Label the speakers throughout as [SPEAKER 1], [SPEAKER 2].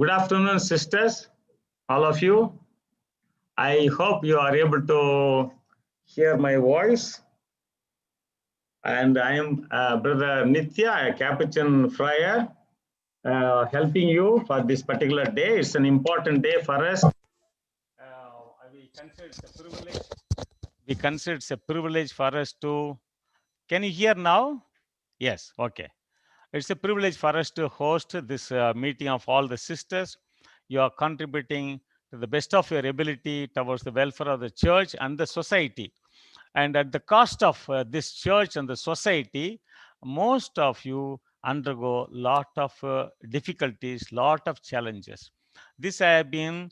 [SPEAKER 1] Good afternoon, sisters, all of you. I hope you are able to hear my voice. And I am Brother Nitya, a Capuchin friar, helping you for this particular day. It's an important day for us. We consider it's a privilege. We consider it's a privilege for us to. Can you hear now? Yes. Okay. It's a privilege for us to host this meeting of all the sisters. You are contributing to the best of your ability towards the welfare of the church and the society. And at the cost of this church and the society, most of you undergo lot of difficulties, lot of challenges. This I have been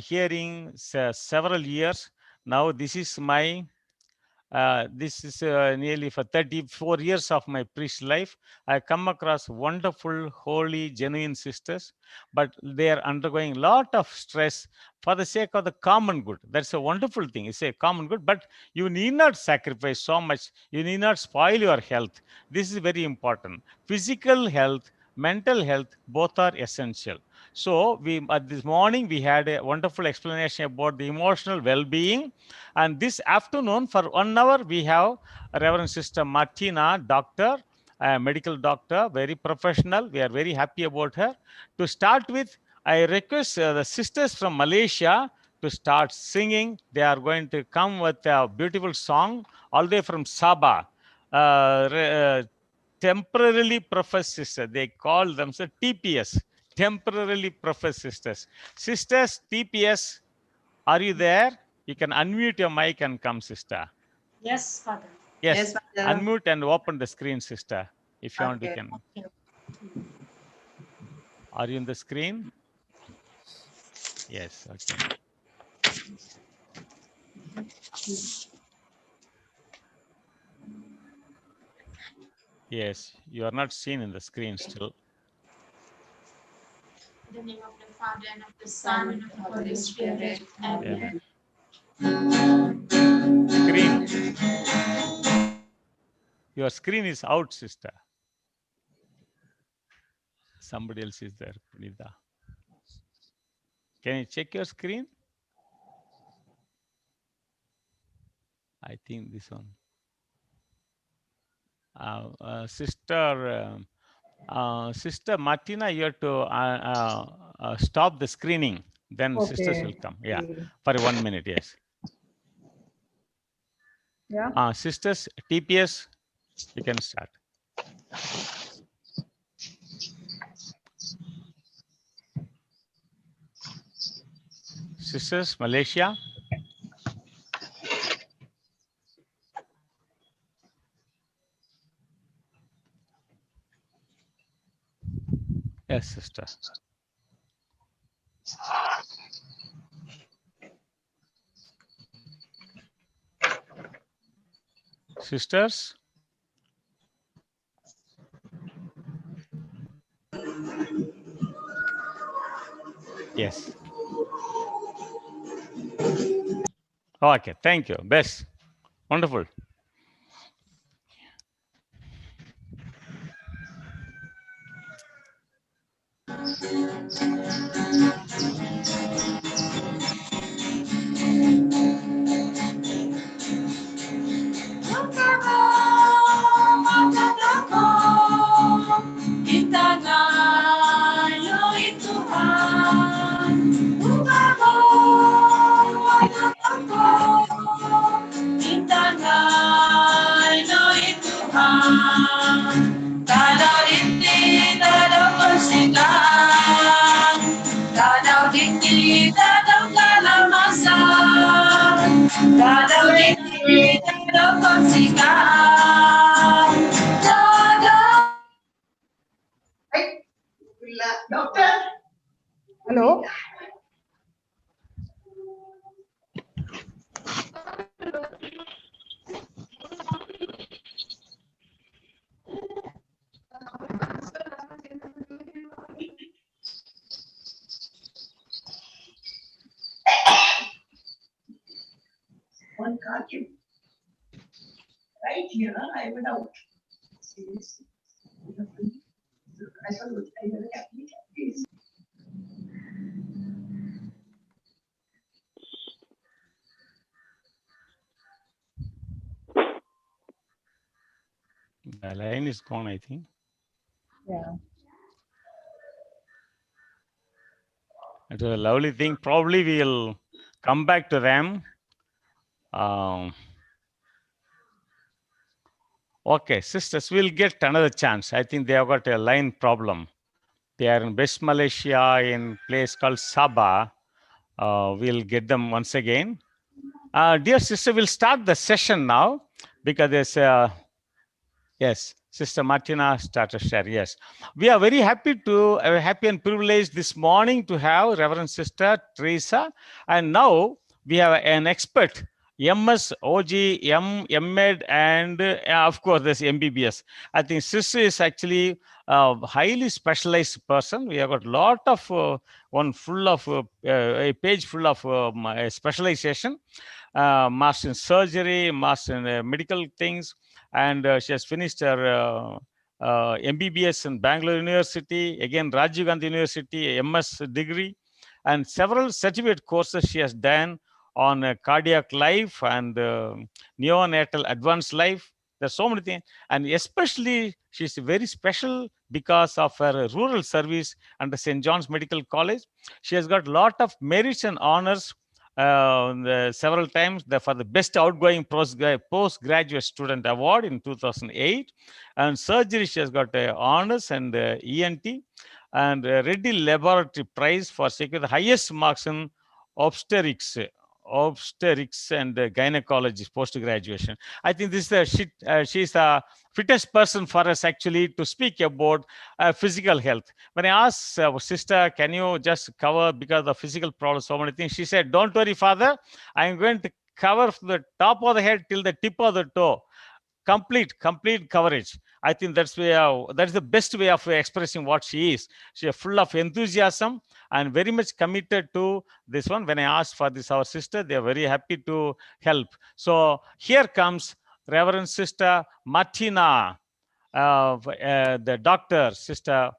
[SPEAKER 1] hearing several years. Now this is my nearly for 34 years of my priest life. I come across wonderful, holy, genuine sisters, but they are undergoing a lot of stress for the sake of the common good. That's a wonderful thing. It's a common good, but you need not sacrifice so much. You need not spoil your health. This is very important. Physical health, mental health, both are essential. So this morning we had a wonderful explanation about the emotional well-being. And this afternoon, for 1 hour, we have Reverend Sister Martina, doctor, a medical doctor, very professional. We are very happy about her. To start with, I request the sisters from Malaysia to start singing. They are going to come with a beautiful song all the way from Sabah. Temporarily professed sister. They call themselves TPS, temporarily professed sisters. Sisters, TPS, are you there? You can unmute your mic and come, sister.
[SPEAKER 2] Yes, Father.
[SPEAKER 1] Yes, Father. Unmute and open the screen, sister. If you want, you can.
[SPEAKER 2] Okay.
[SPEAKER 1] Are you in the screen? Yes, okay. Yes, you are not seen in the screen still.
[SPEAKER 2] In the name of the Father, and of the Son, and of the Holy Spirit. Amen.
[SPEAKER 1] Screen. Your screen is out, sister. Somebody else is there, Pranita. Can you check your screen? I think this one. Sister Martina, you have to stop the screening. Then
[SPEAKER 3] Okay.
[SPEAKER 1] sisters will come. Yeah, for 1 minute. Yes.
[SPEAKER 3] Yeah.
[SPEAKER 1] Sisters, TPS, you can start. Sisters, Malaysia. Yes, sister. Sisters. Yes. Okay, thank you. Best. Wonderful.
[SPEAKER 3] Hello.
[SPEAKER 4] One cartoon. Right here, I went out. Seriously. I thought I never got these.
[SPEAKER 5] line is gone, I think.
[SPEAKER 3] Yeah.
[SPEAKER 5] It was a lovely thing. Probably we'll come back to them. Okay, sisters, we'll get another chance. I think they have got a line problem. They are in West Malaysia in place called Sabah. We'll get them once again. Dear sister, we'll start the session now because there's yes, Sister Martina started share. Yes, we are very happy and privileged this morning to have Reverend Sister Teresa, and now we have an expert, MS, OG, MEd, and of course this MBBS. I think Sister is actually a highly specialized person. We have got a lot of one full of a page full of specialization, master in surgery, master in medical things, and she has finished her MBBS in Bangalore University, again Rajiv Gandhi University, MS degree, and several certificate courses she has done on cardiac life and neonatal advanced life. There's so many things, and especially she's very special because of her rural service under St. John's Medical College. She has got a lot of merits and honors several times for the best outgoing postgraduate student award in 2008, and surgery she has got honors and ENT, and Reddy Laboratory Prize for securing the highest marks in obstetrics and gynecology post graduation. I think this is she's the fittest person for us actually to speak about physical health. When I asked sister, can you just cover because of physical problems, so many things, she said, don't worry, father, I'm going to cover from the top of the head till the tip of the toe. Complete coverage. I think that's the best way of expressing what she is. She is full of enthusiasm and very much committed to this one. When I asked for this, our sister, they are very happy to help. So here comes Reverend Sister Martina, the doctor, sister,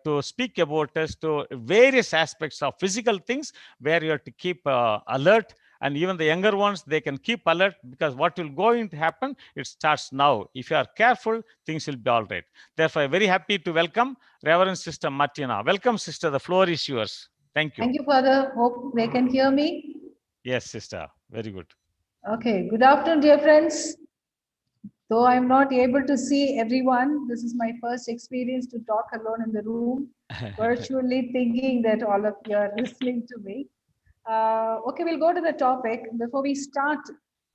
[SPEAKER 5] to speak about us to various aspects of physical things where you have to keep alert, and even the younger ones, they can keep alert because what will going to happen, it starts now. If you are careful, things will be all right. Therefore, I'm very happy to welcome Reverend Sister Martina. Welcome, sister. The floor is yours. Thank you.
[SPEAKER 3] Thank you, Father. Hope they can hear me.
[SPEAKER 5] Yes, sister. Very good.
[SPEAKER 3] Okay. Good afternoon, dear friends. Though I'm not able to see everyone, this is my first experience to talk alone in the room, virtually thinking that all of you are listening to me. Okay, we'll go to the topic. Before we start,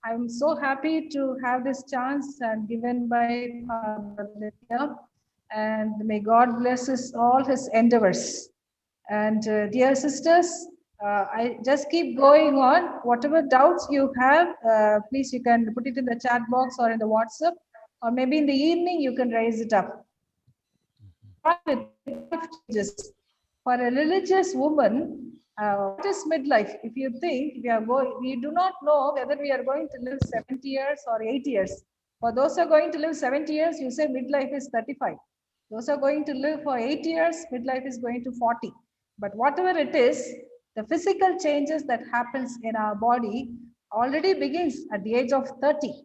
[SPEAKER 3] I'm so happy to have this chance and given by Nitya, and may God bless all his endeavors. And dear sisters, I just keep going on. Whatever doubts you have, please you can put it in the chat box or in the WhatsApp, or maybe in the evening you can raise it up. For a religious woman, what is midlife? If you think we do not know whether we are going to live 70 years or 80 years. For those who are going to live 70 years, you say midlife is 35. Those who are going to live for 8 years, midlife is going to 40. But whatever it is, the physical changes that happens in our body already begins at the age of 30.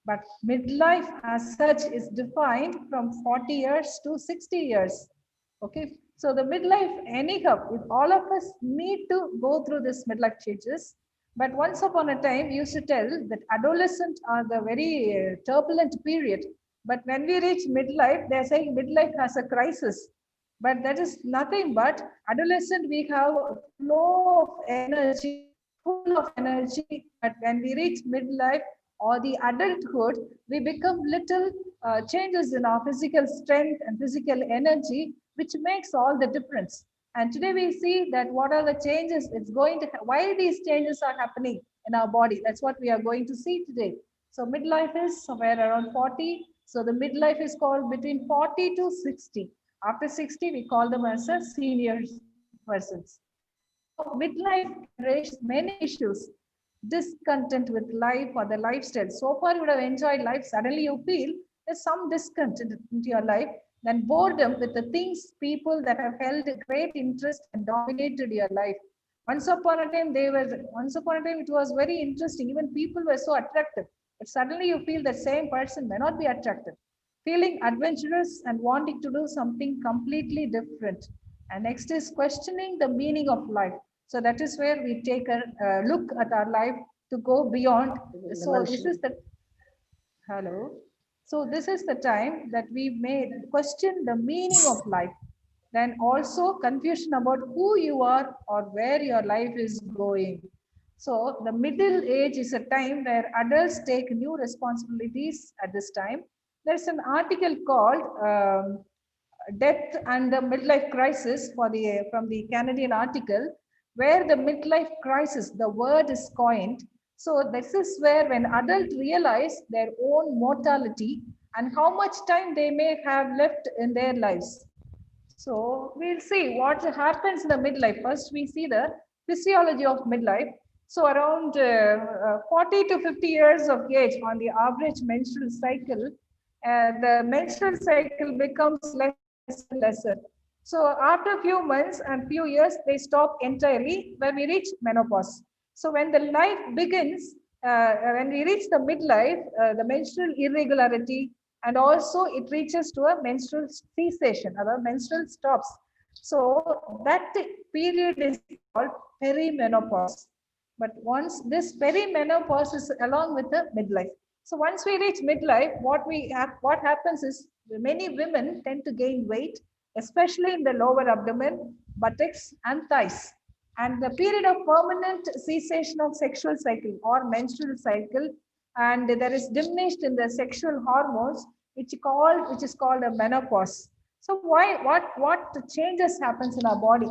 [SPEAKER 3] But midlife as such is defined from 40 years to 60 years. Okay, so the midlife, anyhow, if all of us need to go through this midlife changes. But once upon a time, we used to tell that adolescent are the very turbulent period. But when we reach midlife, they're saying midlife has a crisis. But that is nothing but adolescent, we have a flow of energy, full of energy. But when we reach midlife or the adulthood, we become little changes in our physical strength and physical energy, which makes all the difference. And today we see that what are the changes it's going to, why these changes are happening in our body. That's what we are going to see today. So midlife is somewhere around 40. So the midlife is called between 40 to 60. After 60, we call them as a senior persons. So midlife raises many issues. Discontent with life or the lifestyle. So far you would have enjoyed life. Suddenly you feel there's some discontent into your life. Then boredom with the things, people that have held great interest and dominated your life. Once upon a time it was very interesting. Even people were so attractive. But suddenly you feel the same person may not be attractive. feeling adventurous and wanting to do something completely different. And next is questioning the meaning of life. So that is where we take a look at our life to go beyond. So this is the hello. So this is the time that we may question the meaning of life. Then also confusion about who you are or where your life is going. So the middle age is a time where adults take new responsibilities at this time. There's an article called Death and the Midlife Crisis from the Canadian article, where the midlife crisis, the word is coined. So this is where when adults realize their own mortality and how much time they may have left in their lives. So we'll see what happens in the midlife. First, we see the physiology of midlife. So around 40 to 50 years of age on the average menstrual cycle, the menstrual cycle becomes less and lesser. So after a few months and few years, they stop entirely when we reach menopause. So when the life begins, when we reach the midlife, the menstrual irregularity, and also it reaches to a menstrual cessation, or menstrual stops. So that period is called perimenopause. But once this perimenopause is along with the midlife. So once we reach midlife, what happens is many women tend to gain weight, especially in the lower abdomen, buttocks, and thighs. And the period of permanent cessation of sexual cycle or menstrual cycle, and there is diminished in the sexual hormones, which is called a menopause. So what changes happens in our body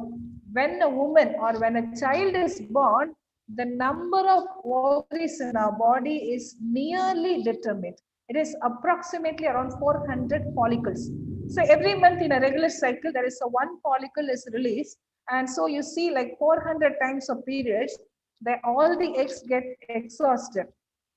[SPEAKER 3] when a woman or when a child is born? The number of ovaries in our body is nearly determined. It is approximately around 400 follicles. So every month in a regular cycle, there is a one follicle is released, and so you see like 400 times of periods that all the eggs get exhausted.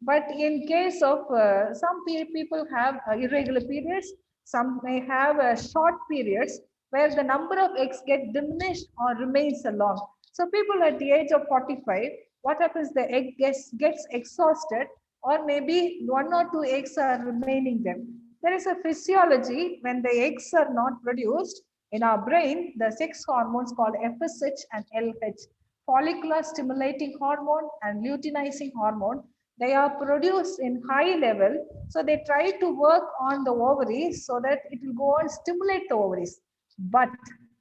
[SPEAKER 3] But in case of some people have irregular periods, some may have short periods where the number of eggs get diminished or remains along. So people at the age of 45, what happens? The egg gets exhausted, or maybe one or two eggs are remaining there. There is a physiology when the eggs are not produced in our brain, the sex hormones called FSH and LH, follicular stimulating hormone and luteinizing hormone. They are produced in high level. So they try to work on the ovaries so that it will go and stimulate the ovaries. But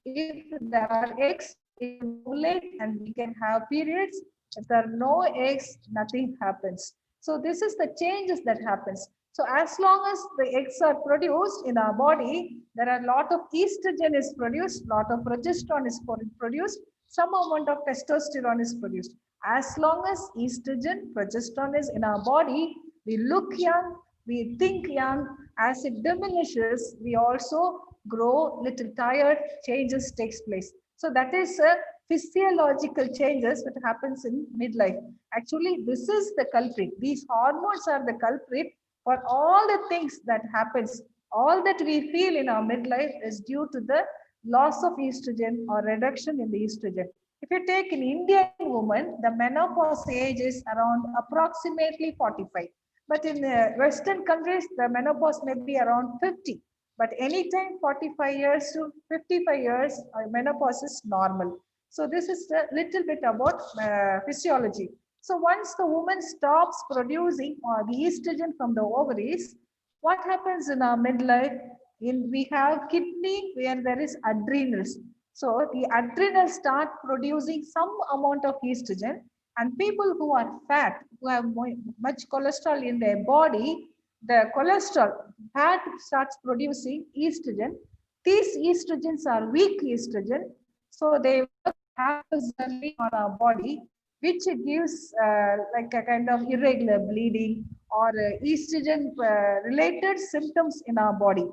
[SPEAKER 3] if there are eggs, it will ovulate and we can have periods. If there are no eggs, nothing happens. So this is the changes that happens. So as long as the eggs are produced in our body, there are a lot of estrogen is produced, lot of progesterone is produced, some amount of testosterone is produced. As long as estrogen, progesterone is in our body, we look young, we think young. As it diminishes, we also grow little tired, changes takes place. So that is a physiological changes that happens in midlife. Actually, this is the culprit. These hormones are the culprit for all the things that happens. All that we feel in our midlife is due to the loss of estrogen or reduction in the estrogen. If you take an Indian woman, the menopause age is around approximately 45. But in the Western countries, the menopause may be around 50. But anytime 45 years to 55 years, menopause is normal. So this is a little bit about physiology. So once the woman stops producing the estrogen from the ovaries, what happens in our midlife? We have kidney where there is adrenals. So the adrenals start producing some amount of estrogen, and people who are fat, who have much cholesterol in their body, the cholesterol fat starts producing estrogen. These estrogens are weak estrogen, so they work haphazardly on our body, which gives like a kind of irregular bleeding or estrogen related symptoms in our body.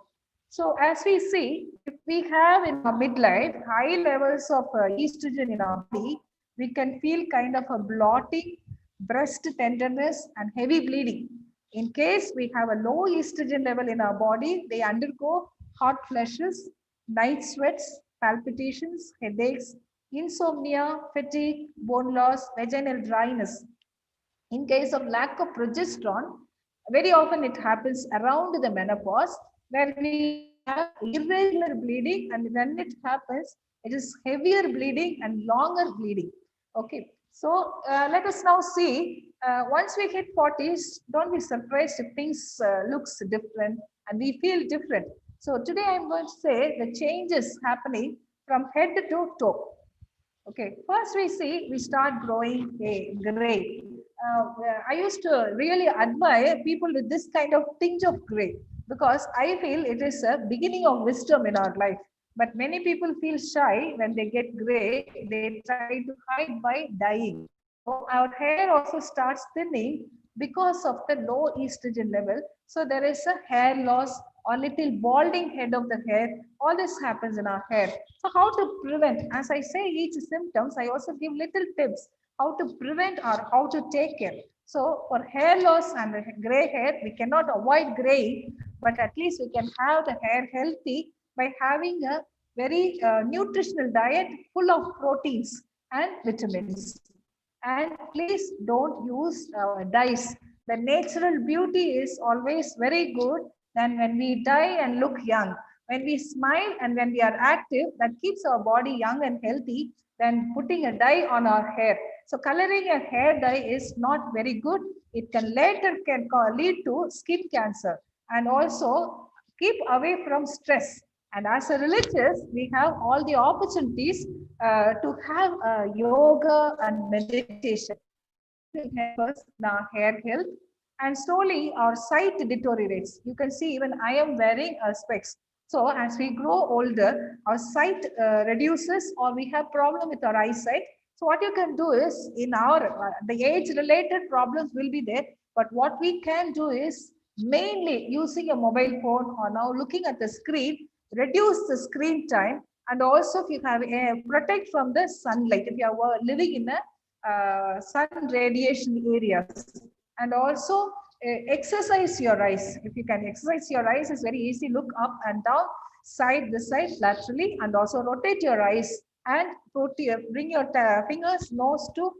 [SPEAKER 3] So as we see, if we have in our midlife high levels of estrogen in our body, we can feel kind of a bloating, breast tenderness, and heavy bleeding. In case we have a low estrogen level in our body, they undergo hot flushes, night sweats, palpitations, headaches, insomnia, fatigue, bone loss, vaginal dryness. In case of lack of progesterone, very often it happens around the menopause. where we have irregular bleeding, and when it happens, it is heavier bleeding and longer bleeding. Okay, so let us now see. Once we hit 40s, don't be surprised if things looks different and we feel different. So today I'm going to say the changes happening from head to toe. Okay, first we start growing a gray. I used to really admire people with this kind of tinge of gray because I feel it is a beginning of wisdom in our life. But many people feel shy when they get gray. They try to hide by dyeing. So our hair also starts thinning because of the low estrogen level. So there is a hair loss or little balding head of the hair. All this happens in our hair. So how to prevent? As I say each symptoms, I also give little tips how to prevent or how to take care. So for hair loss and gray hair, we cannot avoid graying, but at least we can have the hair healthy by having a very nutritional diet full of proteins and vitamins. And please don't use dyes. The natural beauty is always very good than when we dye and look young. When we smile and when we are active, that keeps our body young and healthy than putting a dye on our hair. So coloring a hair dye is not very good. It can later lead to skin cancer, and also keep away from stress. And as a religious, we have all the opportunities to have yoga and meditation. Will help us in our hair health, and slowly our sight deteriorates. You can see even I am wearing specs. So as we grow older, our sight reduces, or we have problem with our eyesight. So what you can do is, in our the age related problems will be there, but what we can do is mainly using a mobile phone or now looking at the screen, reduce the screen time, and also if you have protect from the sunlight if you are living in a sun radiation areas, and also exercise your eyes. If you can exercise your eyes, it's very easy. Look up and down, side the side, laterally, and also rotate your eyes and bring your fingers nose to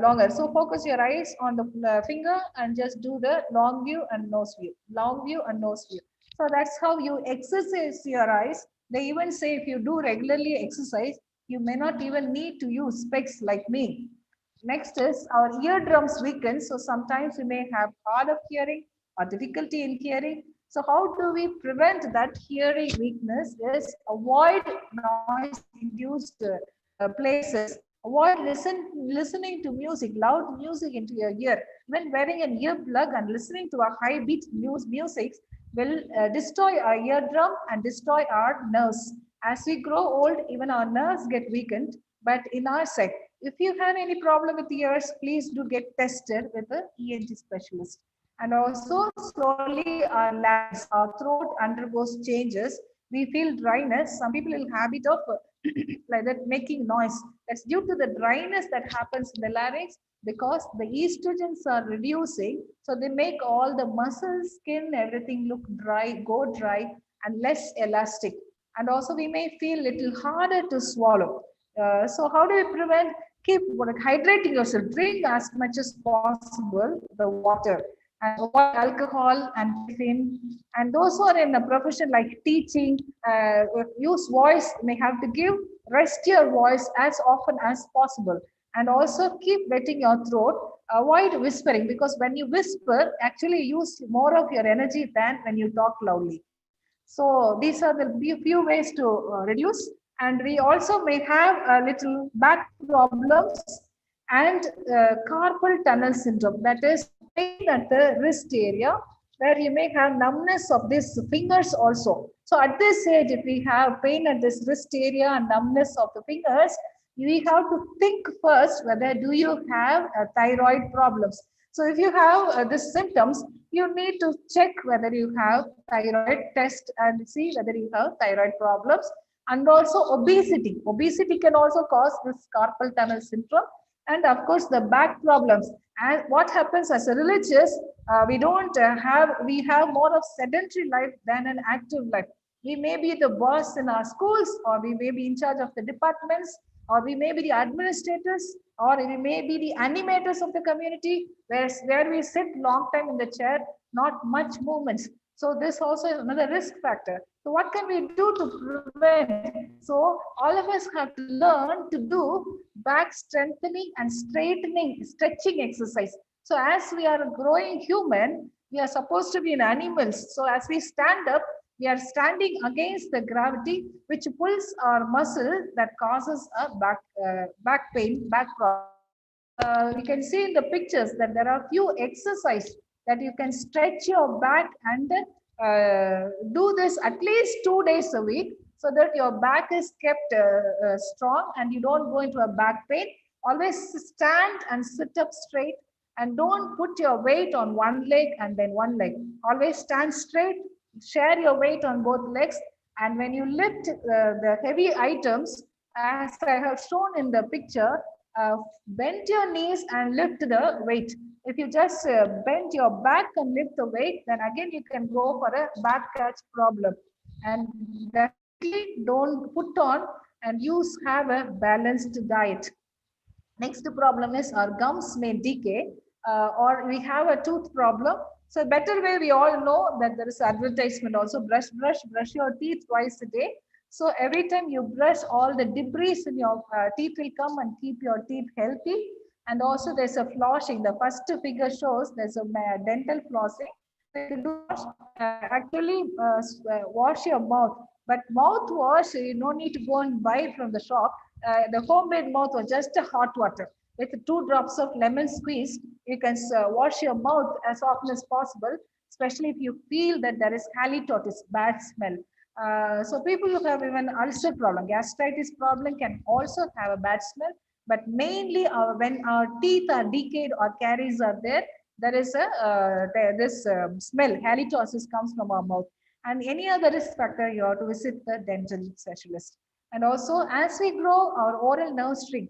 [SPEAKER 3] longer. So focus your eyes on the finger and just do the long view and nose view, long view and nose view. So that's how you exercise your eyes. They even say if you do regularly exercise, you may not even need to use specs like me. Next is our eardrums weaken. So sometimes we may have hard of hearing or difficulty in hearing. So how do we prevent that hearing weakness? Is avoid noise induced places. Avoid listening to music, loud music into your ear. When wearing an earplug and listening to a high beat music will destroy our eardrum and destroy our nerves. As we grow old, even our nerves get weakened. But in our side, if you have any problem with ears, please do get tested with an ENT specialist. And also slowly our larynx, our throat undergoes changes. We feel dryness. Some people will habit of like that making noise. That's due to the dryness that happens in the larynx because the estrogens are reducing. So they make all the muscles, skin, everything look dry, go dry and less elastic. And also we may feel little harder to swallow. So how do we prevent? Keep hydrating yourself. Drink as much as possible the water, and avoid alcohol and caffeine. And those who are in a profession like teaching, use voice, may have to give rest your voice as often as possible. And also keep wetting your throat. Avoid whispering, because when you whisper, actually use more of your energy than when you talk loudly. So these are the few ways to reduce. And we also may have a little back problems and carpal tunnel syndrome, that is pain at the wrist area, where you may have numbness of these fingers also. So at this age, if we have pain at this wrist area and numbness of the fingers, we have to think first whether do you have thyroid problems. So if you have these symptoms, you need to check whether you have thyroid test and see whether you have thyroid problems. And also obesity. Obesity can also cause this carpal tunnel syndrome. And of course, the back problems. And what happens as a religious, we have more of sedentary life than an active life. We may be the boss in our schools, or we may be in charge of the departments, or we may be the administrators, or we may be the animators of the community, where we sit long time in the chair, not much movements. So this also is another risk factor. So what can we do to prevent? So all of us have to learn to do back strengthening and straightening, stretching exercise. So as we are a growing human, we are supposed to be in animals. So as we stand up, we are standing against the gravity, which pulls our muscle that causes a back pain, back problem. You can see in the pictures that there are few exercises that you can stretch your back and do this at least 2 days a week so that your back is kept strong and you don't go into a back pain. Always stand and sit up straight and don't put your weight on one leg and then one leg. Always stand straight, share your weight on both legs. And when you lift the heavy items, as I have shown in the picture, bend your knees and lift the weight. If you just bend your back and lift the weight, then again you can go for a back catch problem. And definitely don't put on and have a balanced diet. Next problem is our gums may decay or we have a tooth problem. So better way, we all know that there is advertisement also, brush your teeth twice a day. So every time you brush, all the debris in your teeth will come and keep your teeth healthy. And also there's a flossing. The first figure shows there's a dental flossing. You do actually wash your mouth, but mouthwash, you don't need to go and buy it from the shop. The homemade mouthwash, just a hot water with 2 drops of lemon squeeze. You can wash your mouth as often as possible, especially if you feel that there is halitosis, bad smell. So people who have even ulcer problem, gastritis problem can also have a bad smell. But mainly when our teeth are decayed or caries are there, there is this smell, halitosis comes from our mouth. And any other risk factor, you have to visit the dental specialist. And also, as we grow, our oral nerves shrink.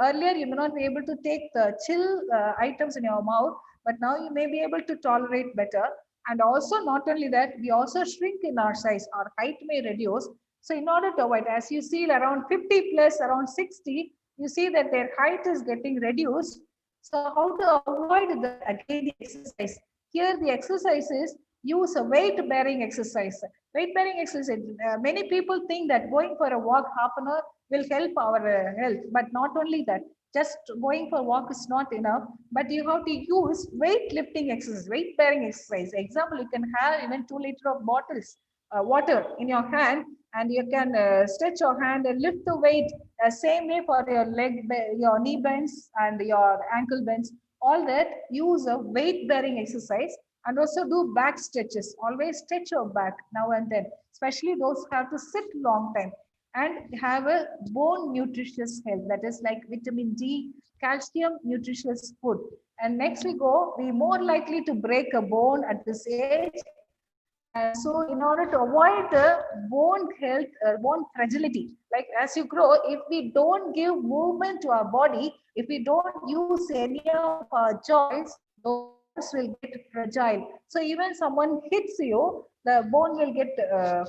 [SPEAKER 3] Earlier, you may not be able to take the chill items in your mouth, but now you may be able to tolerate better. And also, not only that, we also shrink in our size. Our height may reduce. So in order to avoid, as you see around 50 plus, around 60, you see that their height is getting reduced. So how to avoid that? Again, the exercise. Here the exercise is use a weight bearing exercise. Weight bearing exercise, many people think that going for a walk half an hour will help our health, but not only that, just going for a walk is not enough, but you have to use weight lifting exercise, weight bearing exercise. Example, you can have even 2 liters of bottles water in your hand, and you can stretch your hand and lift the weight. Same way for your your knee bends and your ankle bends. All that, use a weight bearing exercise. And also do back stretches. Always stretch your back now and then, especially those who have to sit long time, and have a bone nutritious health, that is like vitamin D, calcium nutritious food. And next we more likely to break a bone at this age. And so in order to avoid the bone health, bone fragility, like as you grow, if we don't give movement to our body, if we don't use any of our joints, those will get fragile. So even someone hits you, the bone will get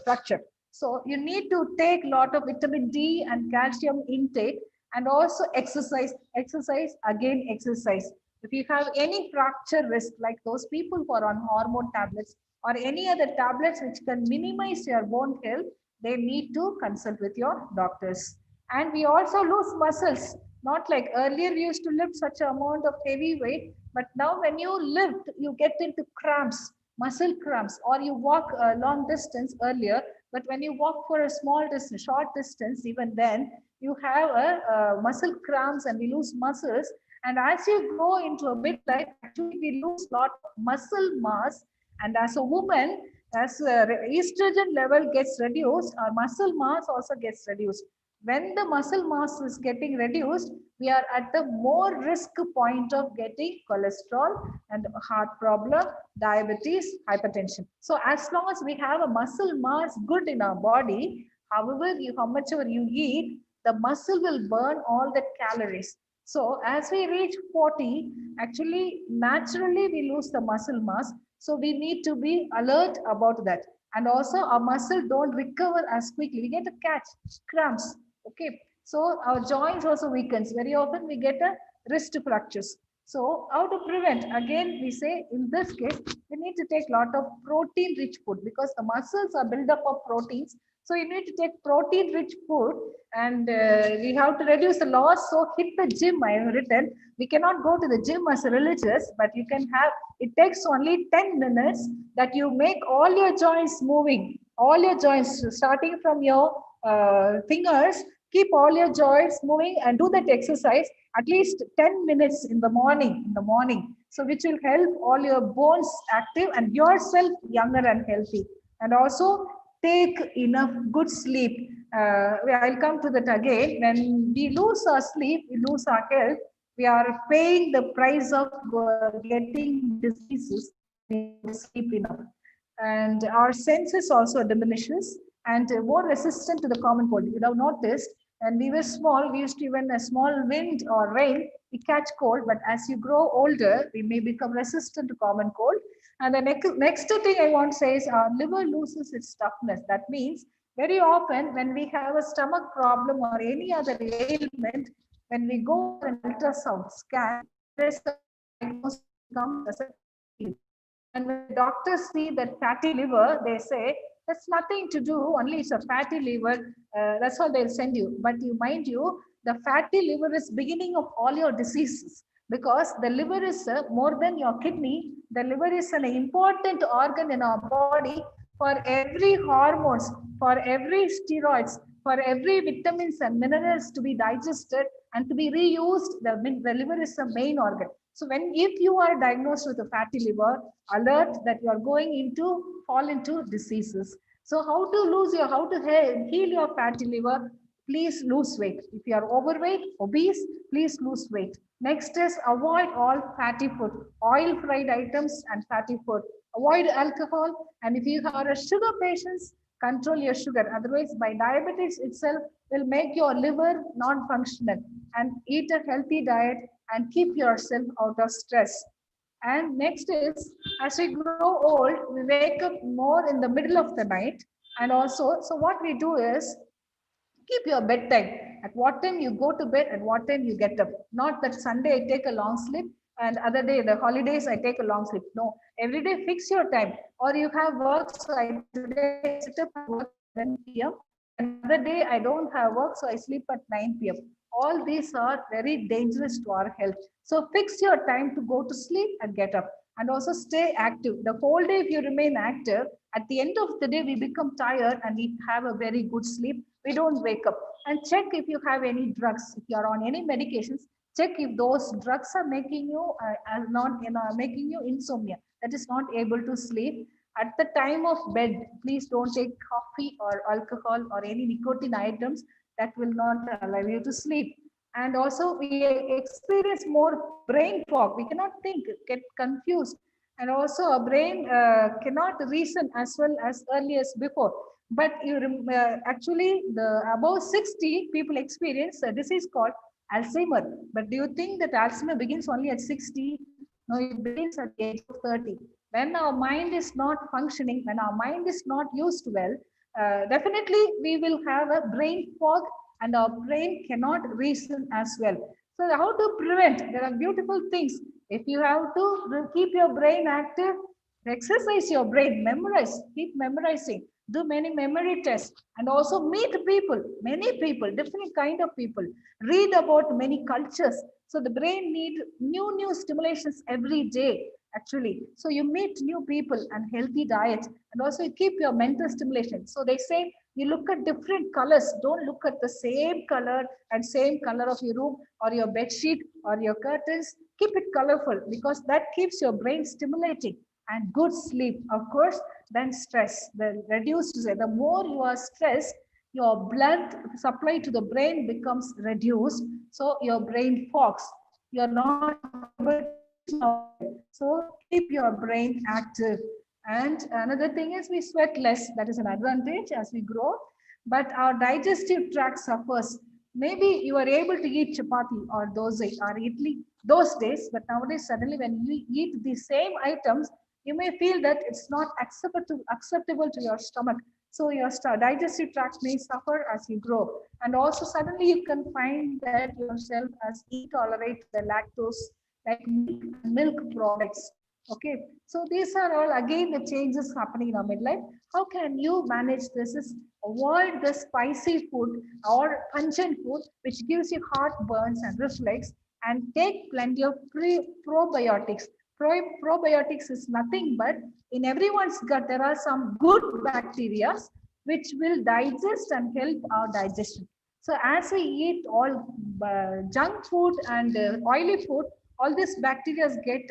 [SPEAKER 3] fractured. So you need to take a lot of vitamin D and calcium intake, and also exercise. Exercise. If you have any fracture risk, like those people who are on hormone tablets or any other tablets which can minimize your bone health, they need to consult with your doctors. And we also lose muscles. Not like earlier we used to lift such an amount of heavy weight, but now when you lift, you get into cramps, muscle cramps, or you walk a long distance earlier, but when you walk for a small distance, short distance, even then, you have a muscle cramps and we lose muscles. And as you go into a midlife, actually we lose a lot of muscle mass. And as a woman, as estrogen level gets reduced, our muscle mass also gets reduced. When the muscle mass is getting reduced, we are at the more risk point of getting cholesterol and heart problem, diabetes, hypertension. So as long as we have a muscle mass good in our body, however, how much ever you eat, the muscle will burn all the calories. So as we reach 40, actually, naturally, we lose the muscle mass. So we need to be alert about that. And also our muscle don't recover as quickly. We get a catch, cramps. Okay. So our joints also weakens. Very often we get a wrist fractures. So how to prevent? Again, we say in this case, we need to take a lot of protein rich food because the muscles are built up of proteins. So you need to take protein rich food, and we have to reduce the loss. So hit the gym. I have written, we cannot go to the gym as a religious, but you can have, it takes only 10 minutes that you make all your joints moving, all your joints starting from your fingers, keep all your joints moving and do that exercise at least 10 minutes in the morning. So which will help all your bones active and yourself younger and healthy. And also take enough good sleep. I'll come to that again. When we lose our sleep, we lose our health. We are paying the price of getting diseases. We sleep enough, and our senses also diminishes and more resistant to the common cold. You would have noticed when we were small, we used to, even a small wind or rain, we catch cold. But as you grow older, we may become resistant to common cold. And the next thing I want to say is our liver loses its toughness. That means very often when we have a stomach problem or any other ailment, when we go for an ultrasound scan, there's a diagnosis comes as a, and when doctors see that fatty liver, they say that's nothing to do, only it's a fatty liver. That's what they'll send you. But you mind you, the fatty liver is beginning of all your diseases, because the liver is more than your kidney. The liver is an important organ in our body for every hormones, for every steroids, for every vitamins and minerals to be digested and to be reused. The liver is the main organ. So if you are diagnosed with a fatty liver, alert that you are going to fall into diseases. So how to heal your fatty liver? Please lose weight. If you are overweight, obese, please lose weight. Next is avoid all fatty food, oil fried items and fatty food. Avoid alcohol. And if you are a sugar patient, control your sugar. Otherwise, by diabetes itself will make your liver non-functional. And eat a healthy diet and keep yourself out of stress. And next is, as we grow old, we wake up more in the middle of the night. And also, so what we do is, keep your bedtime. At what time you go to bed, at what time you get up. Not that Sunday I take a long sleep and other day, the holidays, I take a long sleep. No, every day fix your time. Or you have work, so I today sit up and work at 10 p.m. Another day I don't have work, so I sleep at 9 p.m. All these are very dangerous to our health. So fix your time to go to sleep and get up. And also stay active. The whole day, if you remain active, at the end of the day, we become tired and we have a very good sleep. We don't wake up. And check if you have any drugs. If you are on any medications, check if those drugs are making you making you insomnia, that is not able to sleep. At the time of bed, please don't take coffee or alcohol or any nicotine items that will not allow you to sleep. And also we experience more brain fog. We cannot think, get confused. And also our brain cannot reason as well as early as before. But actually the above 60 people experience a disease called Alzheimer. But do you think that Alzheimer begins only at 60? No, it begins at the age of 30. When our mind is not functioning, when our mind is not used well, definitely we will have a brain fog and our brain cannot reason as well. So how to prevent? There are beautiful things. If you have to keep your brain active, exercise your brain, memorize, keep memorizing, do many memory tests, and also meet people, many people, different kind of people, read about many cultures. So the brain needs new stimulations every day, actually. So you meet new people and healthy diet, and also you keep your mental stimulation. So they say you look at different colors. Don't look at the same color and same color of your room or your bed sheet or your curtains. Keep it colorful, because that keeps your brain stimulating. And good sleep, of course. Then stress, the more you are stressed, your blood supply to the brain becomes reduced. So your brain fogs. You're not able to, so keep your brain active. And another thing is we sweat less. That is an advantage as we grow. But our digestive tract suffers. Maybe you are able to eat chapati or dosa or idli those days, but nowadays suddenly when you eat the same items, you may feel that it's not acceptable to your stomach. So your digestive tract may suffer as you grow. And also suddenly you can find that yourself as intolerant to the lactose, like milk products. Okay, so these are all again the changes happening in our midlife. How can you manage this? Is avoid the spicy food or pungent food which gives you heartburns and reflux, and take plenty of probiotics. Probiotics is nothing but in everyone's gut there are some good bacteria which will digest and help our digestion. So as we eat all junk food and oily food, all these bacteria get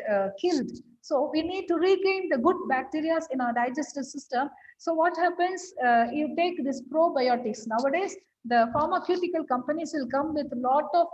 [SPEAKER 3] killed. So we need to regain the good bacteria in our digestive system. So what happens? You take this probiotics. Nowadays, the pharmaceutical companies will come with a lot of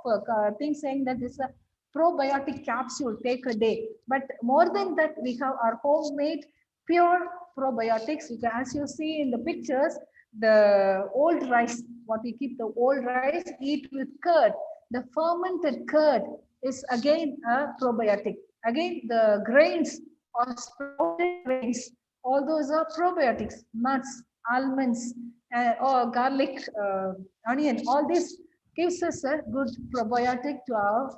[SPEAKER 3] things saying that this is a probiotic capsule, take a day. But more than that, we have our homemade pure probiotics. You can, as you see in the pictures, the old rice, what we keep the old rice, eat with curd. The fermented curd is again a probiotic. Again, the grains or sprouted grains, all those are probiotics. Nuts, almonds, or garlic, onion, all this gives us a good probiotic to our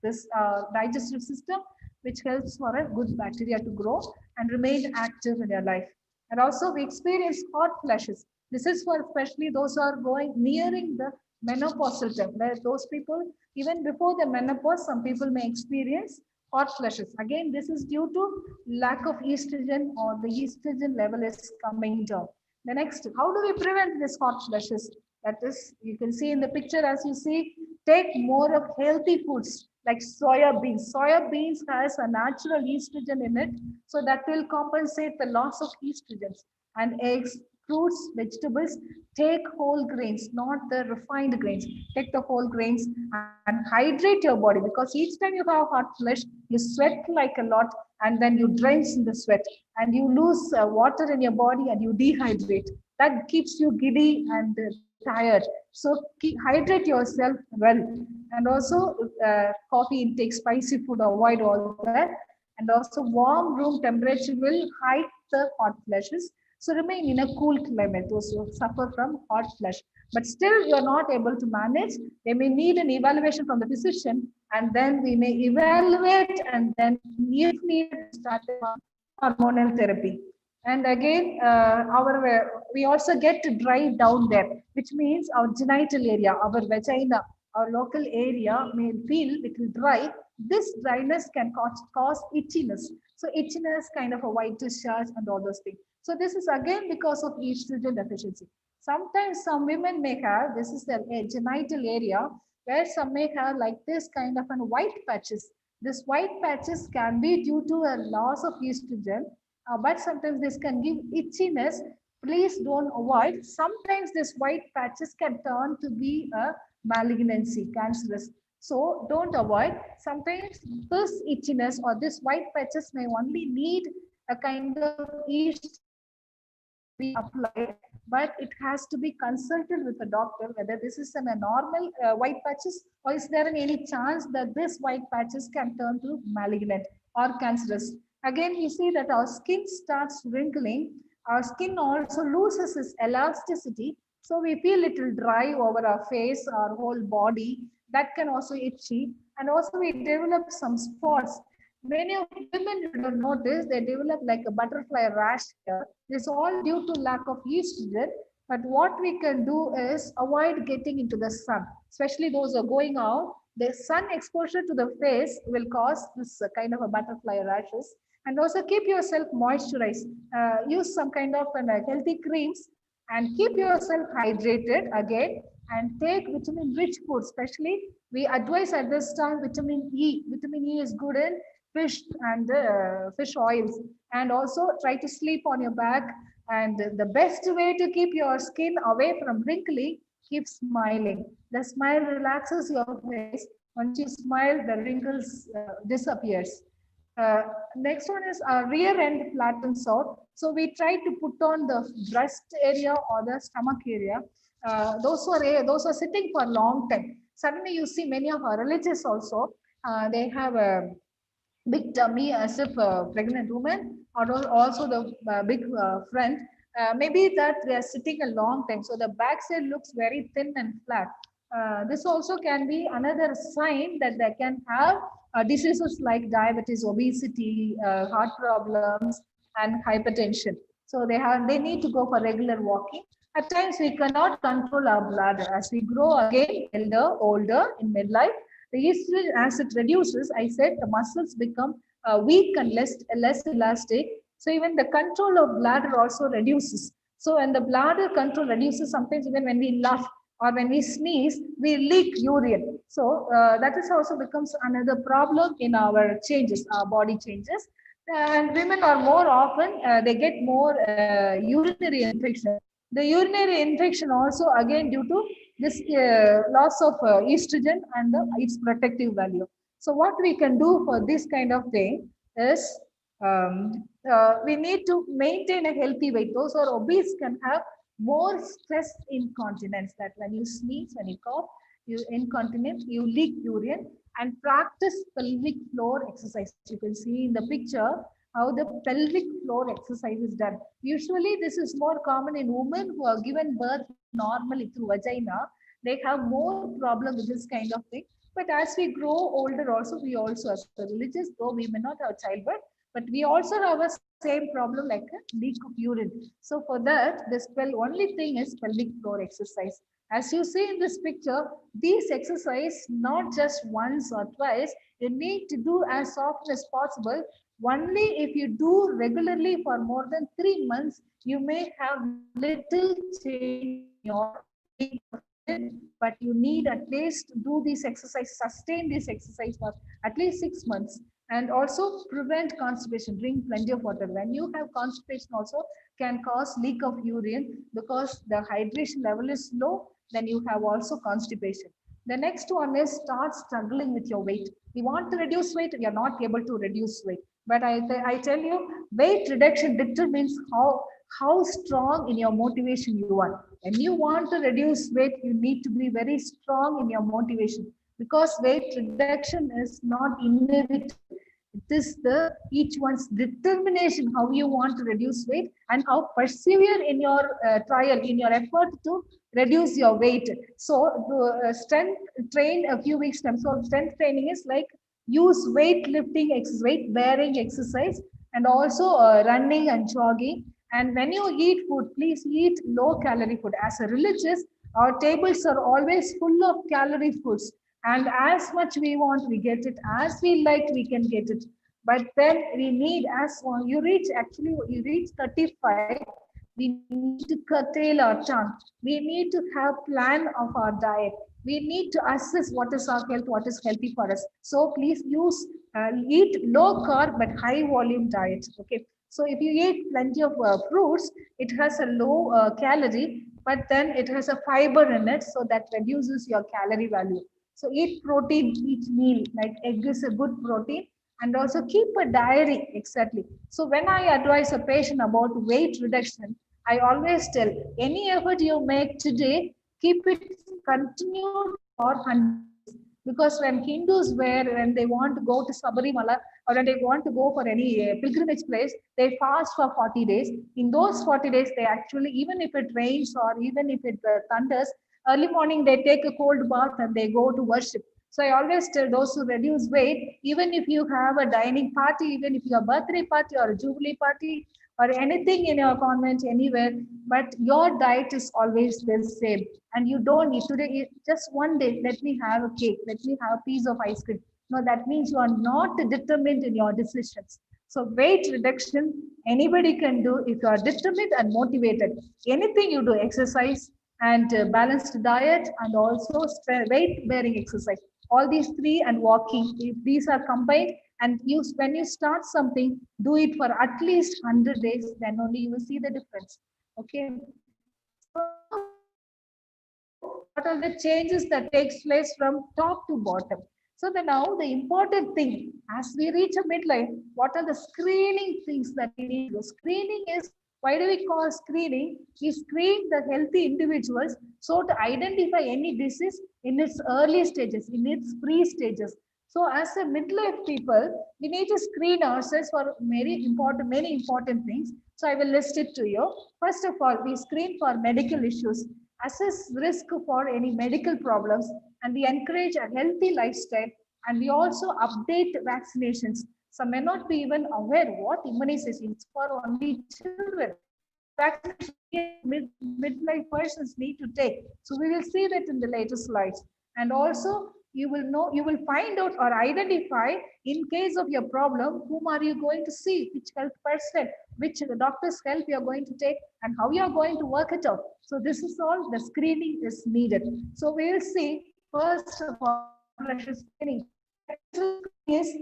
[SPEAKER 3] this digestive system, which helps for a good bacteria to grow and remain active in their life. And also we experience hot flashes. This is for especially those who are going nearing the menopausal time, where those people, even before the menopause, some people may experience hot flashes. Again, this is due to lack of estrogen, or the estrogen level is coming down. The next, how do we prevent this hot flashes? That is, you can see in the picture, as you see, take more of healthy foods like soya beans. Soya beans has a natural estrogen in it, so that will compensate the loss of estrogens. And eggs, fruits, vegetables, take whole grains, not the refined grains. Take the whole grains and hydrate your body, because each time you have hot flush, you sweat like a lot, and then you drench in the sweat and you lose water in your body and you dehydrate. That keeps you giddy and tired. So hydrate yourself well. And also coffee intake, spicy food, avoid all that. And also warm room temperature will hide the hot flashes. So remain in a cool climate, those who suffer from hot flash. But still you are not able to manage, they may need an evaluation from the physician, and then we may evaluate, and then if needed, start hormonal therapy. And again, we also get to dry down there, which means our genital area, our vagina, our local area may feel little dry. This dryness can cause itchiness. So itchiness, kind of a white discharge and all those things. So this is again because of estrogen deficiency. Sometimes some women may have, this is the genital area, where some may have like this kind of an white patches. This white patches can be due to a loss of estrogen, but sometimes this can give itchiness. Please don't avoid. Sometimes this white patches can turn to be a malignancy, cancerous. So don't avoid. Sometimes this itchiness or this white patches may only need a kind of yeast be applied, but it has to be consulted with a doctor whether this is a normal white patches, or is there any chance that this white patches can turn to malignant or cancerous. Again, you see that our skin starts wrinkling. Our skin also loses its elasticity. So we feel little dry over our face, our whole body. That can also itchy. And also we develop some spots. Many of women don't notice, they develop like a butterfly rash here. This is all due to lack of estrogen. But what we can do is avoid getting into the sun, especially those who are going out. The sun exposure to the face will cause this kind of a butterfly rashes. And also keep yourself moisturized. Use some kind of healthy creams and keep yourself hydrated again, and take vitamin rich food. Especially we advise at this time vitamin E. Vitamin E is good in fish and fish oils. And also try to sleep on your back. And the best way to keep your skin away from wrinkling, keep smiling. The smile relaxes your face. Once you smile, the wrinkles disappears. Next one is rear end flattens out. So we try to put on the breast area or the stomach area. Those who are sitting for a long time. Suddenly you see many of our religious also, they have a big tummy as if a pregnant woman, or also the big front. Maybe that they are sitting a long time. So the backside looks very thin and flat. This also can be another sign that they can have diseases like diabetes, obesity, heart problems, and hypertension. So they need to go for regular walking. At times we cannot control our bladder as we grow again, older in midlife. The estrogen, as it reduces, I said the muscles become weak and less elastic. So even the control of bladder also reduces. So when the bladder control reduces, sometimes even when we laugh or when we sneeze, we leak urine. So that is also becomes another problem in our changes, our body changes. And women are more often, they get more urinary infection. The urinary infection also again due to this loss of estrogen and its protective value. So what we can do for this kind of thing is we need to maintain a healthy weight. Those who are obese can have more stress incontinence, that when you sneeze, when you cough, you incontinent, you leak urine, and practice pelvic floor exercise. You can see in the picture how the pelvic floor exercise is done. Usually this is more common in women who are given birth normally through vagina. They have more problem with this kind of thing. But as we grow older also, we also as religious, though we may not have childbirth, but we also have a same problem like a leak of urine. So for that, the only thing is pelvic floor exercise. As you see in this picture, these exercise not just once or twice, you need to do as often as possible. Only if you do regularly for more than 3 months, you may have little change in your weight, but you need at least do this exercise, sustain this exercise for at least 6 months. And also prevent constipation, drink plenty of water. When you have constipation also can cause leak of urine because the hydration level is low, then you have also constipation. The next one is start struggling with your weight. We want to reduce weight, we are not able to reduce weight. But I tell you, weight reduction determines how strong in your motivation you are. When you want to reduce weight, you need to be very strong in your motivation, because weight reduction is not inevitable. It is the each one's determination how you want to reduce weight and how persevere in your trial, in your effort to reduce your weight. So strength train a few weeks time. So strength training is like use weight lifting, weight bearing exercise, and also running and jogging. And when you eat food, please eat low calorie food. As a religious, our tables are always full of calorie foods. And as much we want, we get it. As we like, we can get it. But then we need, as you reach 35, we need to curtail our tongue. We need to have plan of our diet. We need to assess what is our health, what is healthy for us. So please eat low carb but high volume diet. Okay. So if you eat plenty of fruits, it has a low calorie, but then it has a fiber in it, so that reduces your calorie value. So eat protein each meal, like egg is a good protein, and also keep a diary exactly. So when I advise a patient about weight reduction, I always tell any effort you make today, keep it continued for 100 days. Because when Hindus when they want to go to Sabarimala or when they want to go for any pilgrimage place, they fast for 40 days. In those 40 days, they actually, even if it rains or even if it thunders, early morning they take a cold bath and they go to worship. So I always tell those who reduce weight, even if you have a dining party, even if you have a birthday party or a jubilee party or anything in your convent, anywhere, but your diet is always the same. And you don't need today, just one day, let me have a cake, let me have a piece of ice cream. No, that means you are not determined in your decisions. So weight reduction, anybody can do if you are determined and motivated. Anything you do, exercise and balanced diet and also weight bearing exercise. All these three and walking, if these are combined, and when you start something, do it for at least 100 days, then only you will see the difference. Okay. What are the changes that takes place from top to bottom? So now the important thing, as we reach a midlife, what are the screening things that we need to do? Screening is, why do we call screening? We screen the healthy individuals so to identify any disease in its early stages, in its pre-stages. So as a midlife people, we need to screen ourselves for many important things. So I will list it to you. First of all, we screen for medical issues, assess risk for any medical problems, and we encourage a healthy lifestyle, And we also update vaccinations. Some may not be even aware what immunizations for only children. Vaccination midlife persons need to take. So we will see that in the later slides. And also you will find out or identify in case of your problem, whom are you going to see, which health person, which doctor's help you are going to take, and how you are going to work it out. So this is all the screening is needed. So we will see first of all pressure screening is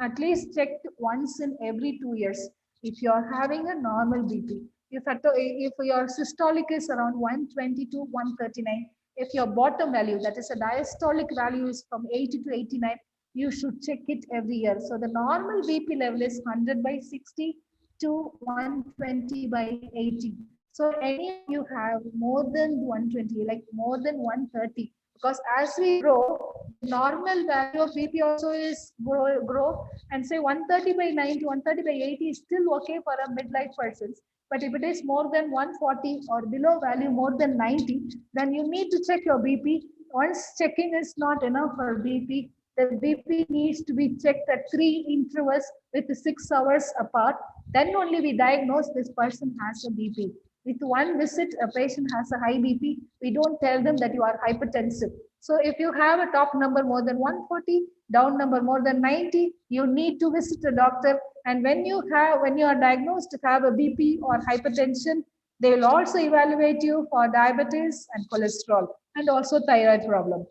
[SPEAKER 3] at least checked once in every 2 years. If you are having a normal BP, if your systolic is around 120 to 139, if your bottom value, that is a diastolic value, is from 80 to 89, you should check it every year. So the normal BP level is 100 by 60 to 120 by 80. So any of you have more than 120, like more than 130, because as we grow, normal value of BP also is grow, and say 130 by 90, 130 by 80 is still okay for a midlife persons. But if it is more than 140 or below value more than 90, then you need to check your BP. Once checking is not enough for BP, the BP needs to be checked at 3 intervals with 6 hours apart. Then only we diagnose this person has a BP. With one visit, a patient has a high BP, we don't tell them that you are hypertensive. So if you have a top number more than 140, down number more than 90, you need to visit a doctor. And when you are diagnosed to have a BP or hypertension, they will also evaluate you for diabetes and cholesterol and also thyroid problem.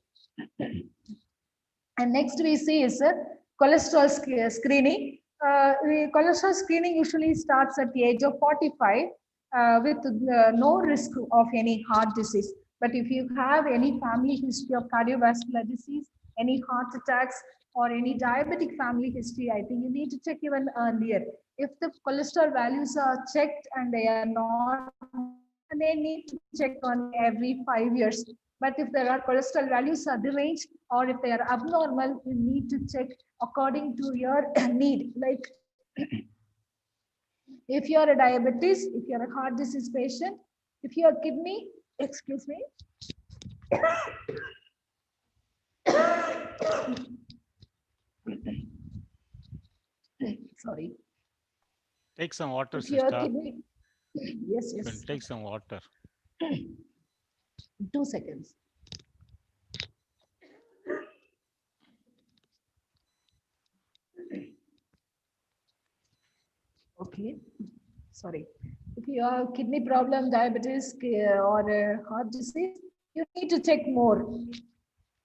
[SPEAKER 3] And next we see is cholesterol screening. Cholesterol screening usually starts at the age of 45 with no risk of any heart disease. But if you have any family history of cardiovascular disease, any heart attacks, or any diabetic family history, I think you need to check even earlier. If the cholesterol values are checked and they are not, they need to check on every 5 years. But if there are cholesterol values are deranged or if they are abnormal, you need to check according to your need. Like if you are a diabetes, if you are a heart disease patient, if you are kidney, excuse me. Sorry.
[SPEAKER 5] Take some water,
[SPEAKER 3] If you are
[SPEAKER 5] sister.
[SPEAKER 3] kidney, yes,
[SPEAKER 5] You can
[SPEAKER 3] yes.
[SPEAKER 5] take some water.
[SPEAKER 3] 2 seconds. Okay, sorry. If you have kidney problem, diabetes, or heart disease, you need to check more.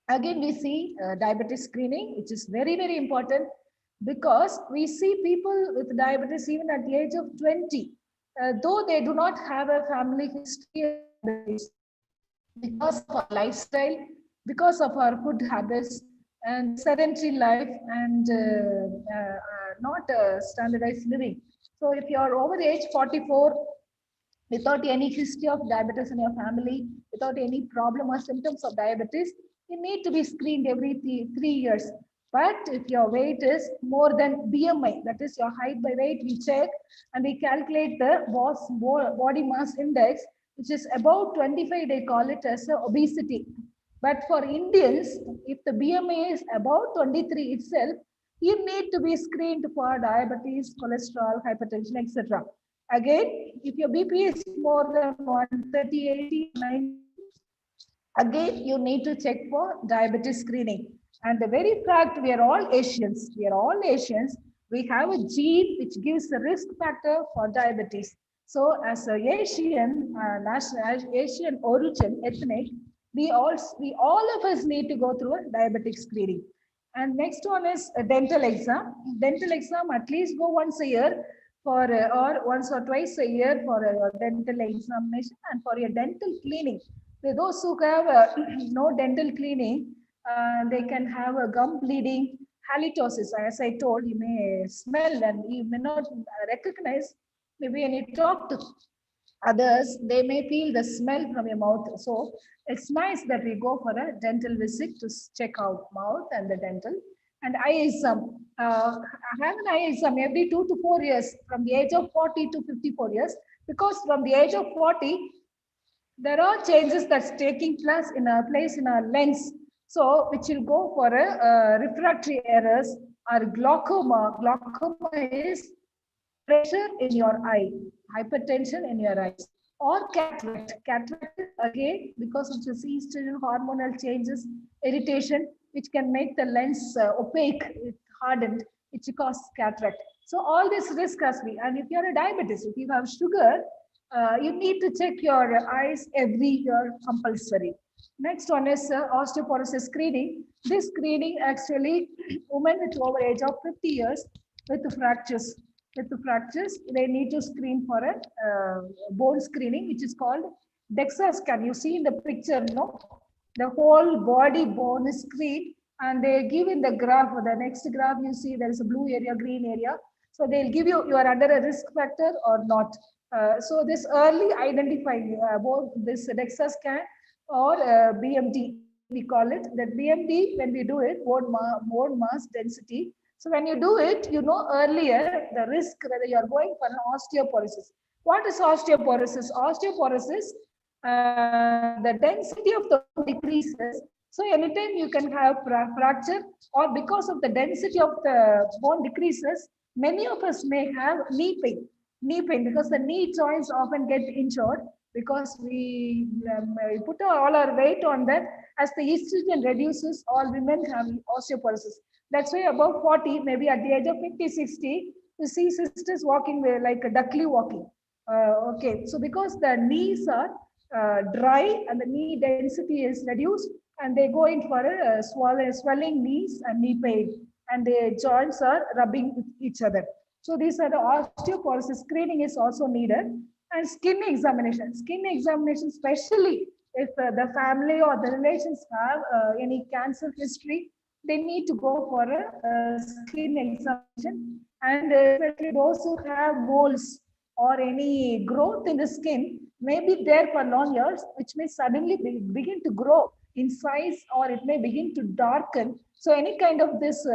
[SPEAKER 3] Again, we see diabetes screening, which is very, very important because we see people with diabetes even at the age of 20, though they do not have a family history of diabetes, because of our lifestyle, because of our food habits and sedentary life and not standardized living. So if you are over the age 44, without any history of diabetes in your family, without any problem or symptoms of diabetes, you need to be screened every 3 years. But if your weight is more than BMI, that is your height by weight, we check and we calculate the body mass index, which is about 25, they call it as obesity. But for Indians, if the BMI is about 23 itself, you need to be screened for diabetes, cholesterol, hypertension, etc. Again, if your BP is more than 130, 80, 90, again, you need to check for diabetes screening. And the very fact we are all Asians, we have a gene which gives a risk factor for diabetes. So as an Asian, Asian origin, ethnic, we all of us need to go through a diabetic screening. And next one is a dental exam. Dental exam, at least go once a year for or once or twice a year for a dental examination and for your dental cleaning. For those who have no dental cleaning, they can have a gum bleeding, halitosis. As I told, you may smell and you may not recognize. Maybe when you talk to others, they may feel the smell from your mouth. So it's nice that we go for a dental visit to check out mouth and the dental. And eye exam. I have an eye exam every 2 to 4 years from the age of 40 to 54 years, because from the age of 40, there are changes that's taking place in our lens. So which will go for a refractory errors or glaucoma. Glaucoma is pressure in your eye, hypertension in your eyes, or cataract. Cataract is again because of the estrogen hormonal changes, irritation, which can make the lens opaque, it hardened, which causes cataract. So all this risk has been, and if you are a diabetes, if you have sugar, you need to check your eyes every year compulsory. Next one is osteoporosis screening. This screening actually, women with over age of 50 years with fractures, they need to screen for a bone screening, which is called DEXA scan. You see in the picture, no? The whole body bone is screened, and they give in the graph, or the next graph, you see there is a blue area, green area. So they'll give you are under a risk factor or not. So this early identifying both this DEXA scan or BMD, we call it. That BMD, when we do it, bone mass density. So when you do it, you know earlier the risk whether you are going for an osteoporosis. What is osteoporosis? Osteoporosis, the density of the bone decreases. So anytime you can have fracture, or because of the density of the bone decreases, many of us may have knee pain because the knee joints often get injured because we put all our weight on that. As the estrogen reduces, all women have osteoporosis. That's why above 40, maybe at the age of 50, 60, you see sisters walking like a duckly walking. Okay, so because the knees are dry and the knee density is reduced, and they go in for a swelling knees and knee pain, and the joints are rubbing with each other. So these are the osteoporosis screening is also needed. And skin examination, especially if the family or the relations have any cancer history, they need to go for a skin examination. And especially those who have moles or any growth in the skin may be there for long years, which may suddenly begin to grow in size, or it may begin to darken. So any kind of this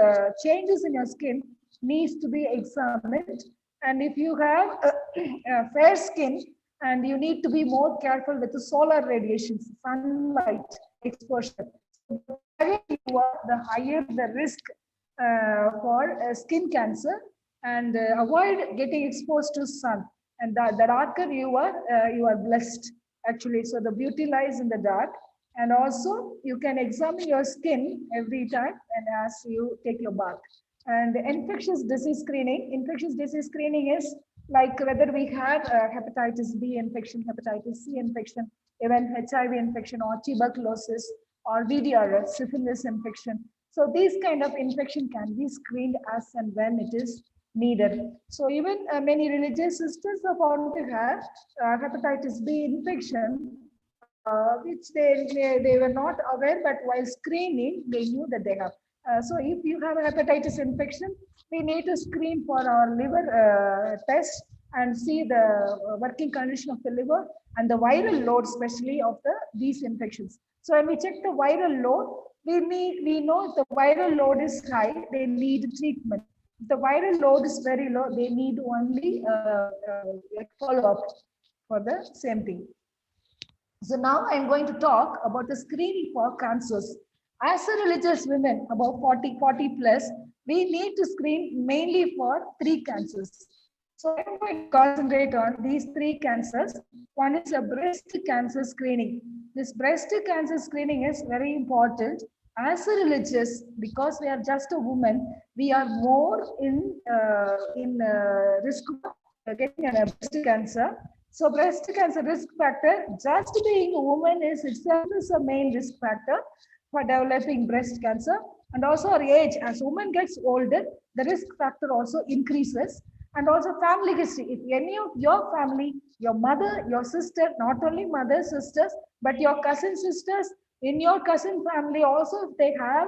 [SPEAKER 3] changes in your skin needs to be examined. And if you have a fair skin, and you need to be more careful with the solar radiations, sunlight exposure. The higher the risk for skin cancer, and avoid getting exposed to sun. And the darker you are blessed actually. So the beauty lies in the dark. And also you can examine your skin every time and as you take your bath. And infectious disease screening is like whether we have hepatitis B infection, hepatitis C infection, even HIV infection or tuberculosis or VDR, syphilis infection. So these kind of infection can be screened as and when it is needed. So even many religious sisters are found to have hepatitis B infection, which they were not aware, but while screening, they knew that they have. So if you have a hepatitis infection, we need to screen for our liver test and see the working condition of the liver and the viral load, especially of these infections. So when we check the viral load, we know if the viral load is high, they need treatment. If the viral load is very low, they need only follow-up for the same thing. So now I'm going to talk about the screening for cancers. As a religious women, about 40 plus, we need to screen mainly for 3 cancers. So I'm going to concentrate on these 3 cancers. One is a breast cancer screening. This breast cancer screening is very important. As a religious, because we are just a woman, we are more in risk of getting a breast cancer. So breast cancer risk factor, just being a woman is itself is a main risk factor for developing breast cancer. And also our age, as woman gets older, the risk factor also increases. And also family history. If any of your family, your mother, your sister, not only mother, sisters, but your cousin sisters, in your cousin family also, if they have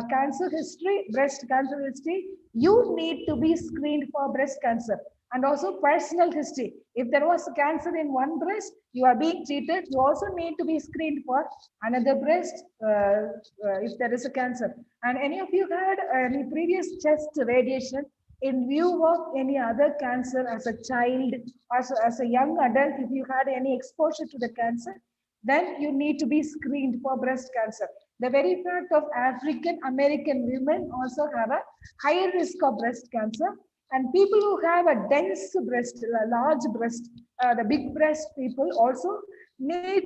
[SPEAKER 3] cancer history, breast cancer history, you need to be screened for breast cancer. And also personal history. If there was cancer in one breast, you are being treated, you also need to be screened for another breast if there is a cancer. And any of you had any previous chest radiation in view of any other cancer as a child, as a young adult, if you had any exposure to the cancer, then you need to be screened for breast cancer. The very fact of African American women also have a higher risk of breast cancer, and people who have a dense breast, a large breast, the big breast people also need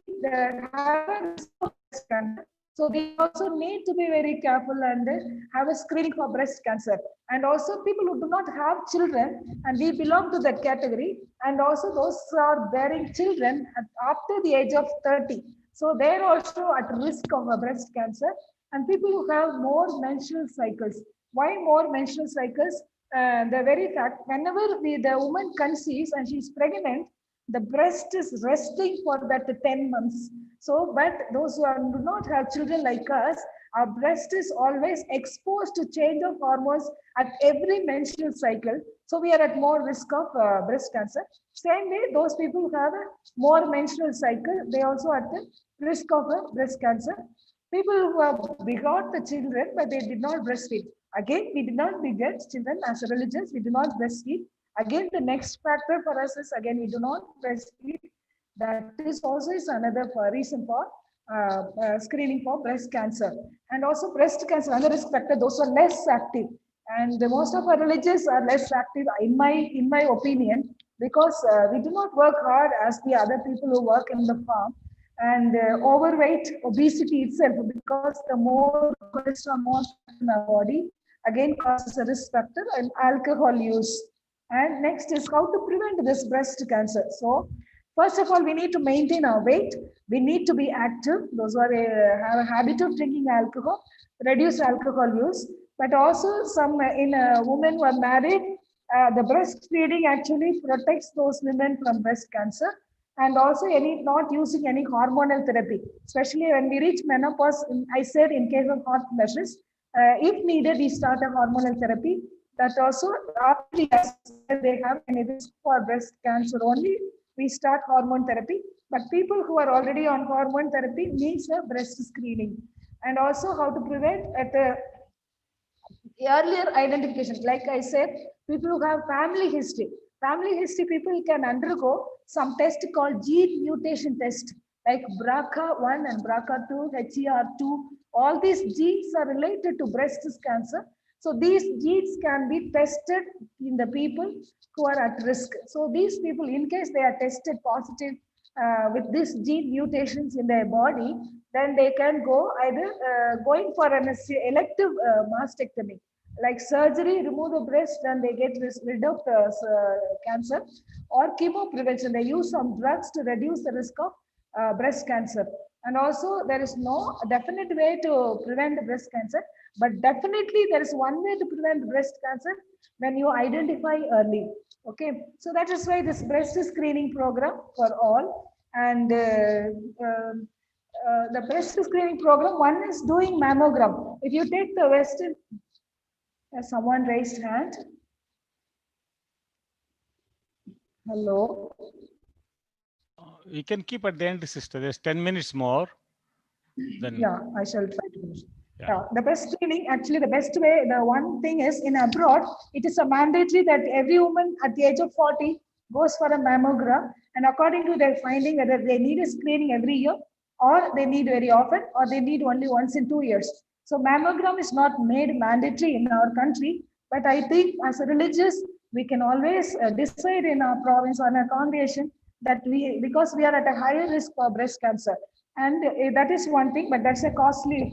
[SPEAKER 3] have a risk of breast cancer. So they also need to be very careful and have a screening for breast cancer. And also people who do not have children, and we belong to that category, and also those who are bearing children after the age of 30. So they're also at risk of a breast cancer. And people who have more menstrual cycles. Why more menstrual cycles? The very fact, whenever the woman conceives and she's pregnant, the breast is resting for that 10 months. So, but those who do not have children like us, our breast is always exposed to change of hormones at every menstrual cycle. So we are at more risk of breast cancer. Same way, those people who have a more menstrual cycle, they also at the risk of breast cancer. People who have begot the children, but they did not breastfeed. Again, we did not beget children as religious. We do not breastfeed. Again, the next factor for us is, again, we do not breastfeed. That is also is another reason for screening for breast cancer. And also breast cancer, another risk factor, those are less active. And the most of our religious are less active, in my opinion, because we do not work hard as the other people who work in the farm. And overweight, obesity itself, because the more cholesterol more in our body, again causes a risk factor, and alcohol use. And next is how to prevent this breast cancer. So first of all, we need to maintain our weight. We need to be active. Those who are, have a habit of drinking alcohol, reduce alcohol use. But also some in women who are married, the breastfeeding actually protects those women from breast cancer. And also not using any hormonal therapy, especially when we reach menopause. I said in case of hot flushes, if needed, we start a hormonal therapy. That also after they have any risk for breast cancer only, we start hormone therapy. But people who are already on hormone therapy needs a breast screening. And also how to prevent at the earlier identification. Like I said, people who have family history people can undergo some test called gene mutation test, like BRCA1 and BRCA2, HER2. All these genes are related to breast cancer. So these genes can be tested in the people who are at risk. So these people, in case they are tested positive with these gene mutations in their body, then they can go either going for an elective mastectomy, like surgery, remove the breast, and they get rid of the cancer, or chemo prevention. They use some drugs to reduce the risk of breast cancer. And also there is no definite way to prevent breast cancer, but definitely there is one way to prevent breast cancer when you identify early. Okay, so that is why this breast screening program for all. And the breast screening program, one is doing mammogram. If you take the Western, someone raised hand. Hello.
[SPEAKER 5] You can keep at the end, sister. There's 10 minutes more. Then
[SPEAKER 3] Yeah, I shall try to finish.
[SPEAKER 5] Yeah.
[SPEAKER 3] The breast screening, actually the best way, the one thing is in abroad, it is a mandatory that every woman at the age of 40 goes for a mammogram, and according to their finding, whether they need a screening every year, or they need very often, or they need only once in 2 years. So mammogram is not made mandatory in our country, but I think as a religious, we can always decide in our province or in our congregation that because we are at a higher risk for breast cancer. And that is one thing, but that's a costly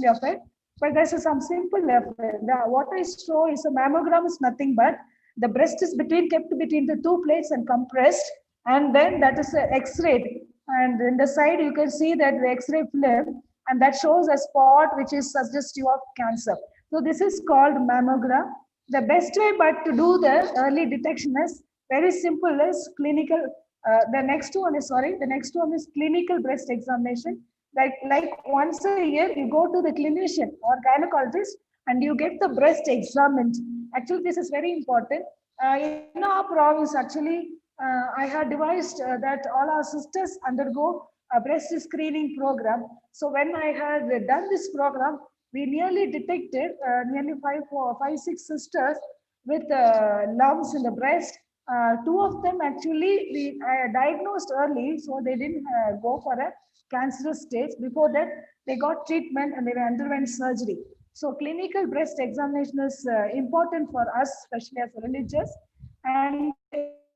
[SPEAKER 3] affair. But there's some simple affair. What I show is a mammogram is nothing but the breast is kept between the two plates and compressed, and then that is an X-ray. And in the side, you can see that the X-ray film, and that shows a spot which is suggestive of cancer. So this is called mammogram. The best way but to do the early detection is very simple, is clinical. The next one is clinical breast examination. Like once a year, you go to the clinician or gynecologist and you get the breast examined. Actually, this is very important. In our province, actually, I had devised that all our sisters undergo a breast screening program. So when I had done this program, we nearly detected nearly five, 6 sisters with lumps in the breast. 2 of them actually we diagnosed early, so they didn't go for a cancerous stage. Before that, they got treatment and they underwent surgery. So clinical breast examination is important for us, especially as religious. And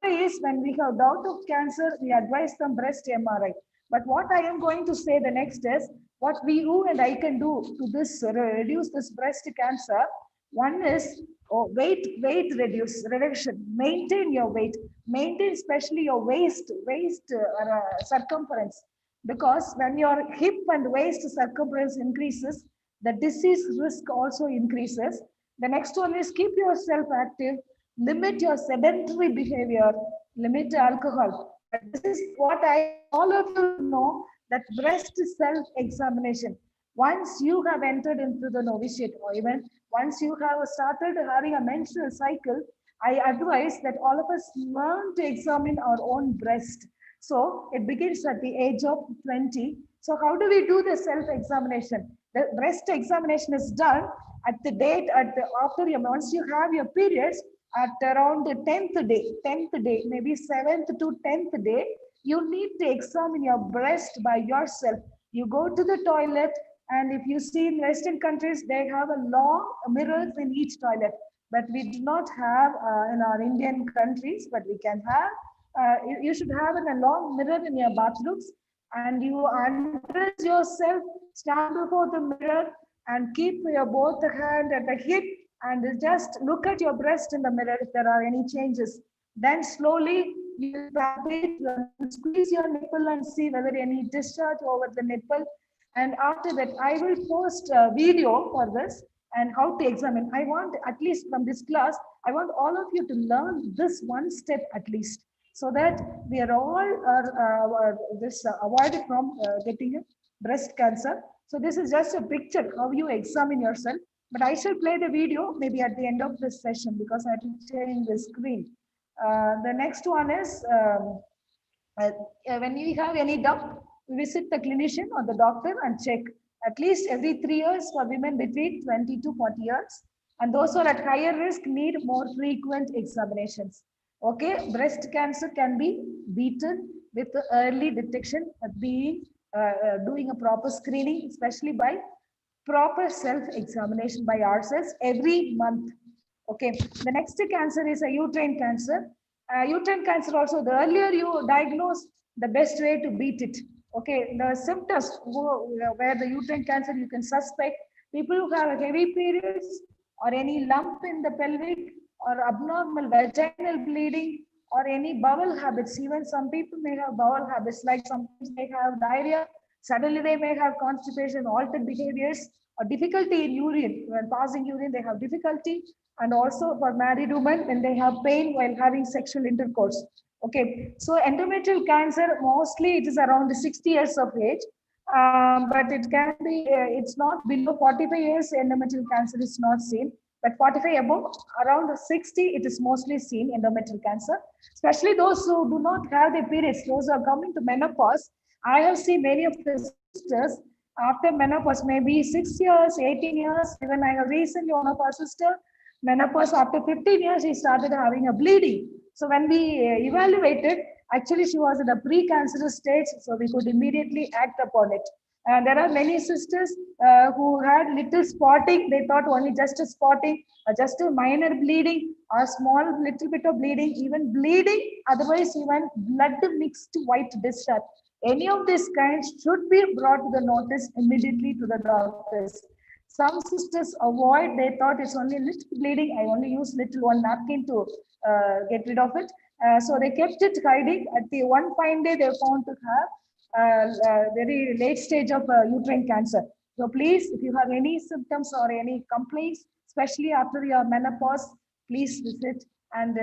[SPEAKER 3] is when we have doubt of cancer, we advise them breast MRI. But what I am going to say the next is what you and I can do to this reduce this breast cancer. One is weight reduction. Maintain your weight. Maintain especially your waist circumference. Because when your hip and waist circumference increases, the disease risk also increases. The next one is keep yourself active, limit your sedentary behavior, limit alcohol. This is what all of you know, that breast self-examination. Once you have entered into the novitiate, or even once you have started having a menstrual cycle, I advise that all of us learn to examine our own breast. So it begins at the age of 20. So how do we do the self-examination? The breast examination is done at the date once you have your periods at around the 10th day, maybe 7th to 10th day, you need to examine your breast by yourself. You go to the toilet, and if you see in Western countries, they have a long mirrors in each toilet, but we do not have in our Indian countries, but we can have. You should have a long mirror in your bathrooms, and you undress yourself, stand before the mirror, and keep your both hand at the hip, and just look at your breast in the mirror if there are any changes. Then slowly you squeeze your nipple and see whether any discharge over the nipple. And after that, I will post a video for this and how to examine. I want, at least from this class, I want all of you to learn this one step at least, so that we are all avoided from getting a breast cancer. So this is just a picture how you examine yourself. But I shall play the video maybe at the end of this session because I have to change the screen. The next one is when you have any doubt, visit the clinician or the doctor and check at least every 3 years for women between 20 to 40 years. And those who are at higher risk need more frequent examinations. Okay, breast cancer can be beaten with the early detection of being doing a proper screening, especially by proper self-examination by ourselves every month. Okay, the next cancer is a uterine cancer. Uterine cancer also, the earlier you diagnose, the best way to beat it. Okay, the symptoms where the uterine cancer you can suspect people who have heavy periods or any lump in the pelvic or abnormal vaginal bleeding or any bowel habits. Even some people may have bowel habits, like sometimes they have diarrhea, suddenly they may have constipation, altered behaviors, or difficulty in urine. When passing urine, they have difficulty. And also for married women, when they have pain while having sexual intercourse. Okay, so endometrial cancer, mostly it is around 60 years of age, but it can be, it's not below 45 years, endometrial cancer is not seen. But 45 above, around 60, it is mostly seen, endometrial cancer. Especially those who do not have their periods, those who are coming to menopause. I have seen many of the sisters after menopause, maybe 6 years, 18 years. Even I have recently one of our sister, menopause after 15 years, she started having a bleeding. So when we evaluated, actually she was in a pre-cancerous stage, so we could immediately act upon it. And there are many sisters who had little spotting. They thought only just a spotting, just a minor bleeding, or small little bit of bleeding, even bleeding, otherwise even blood mixed white discharge. Any of these kinds should be brought to the notice immediately to the doctors. Some sisters avoid, they thought it's only little bleeding, I only use little one napkin to get rid of it. So they kept it hiding. At the one fine day, they found to have very late stage of uterine cancer. So please, if you have any symptoms or any complaints, especially after your menopause, please visit and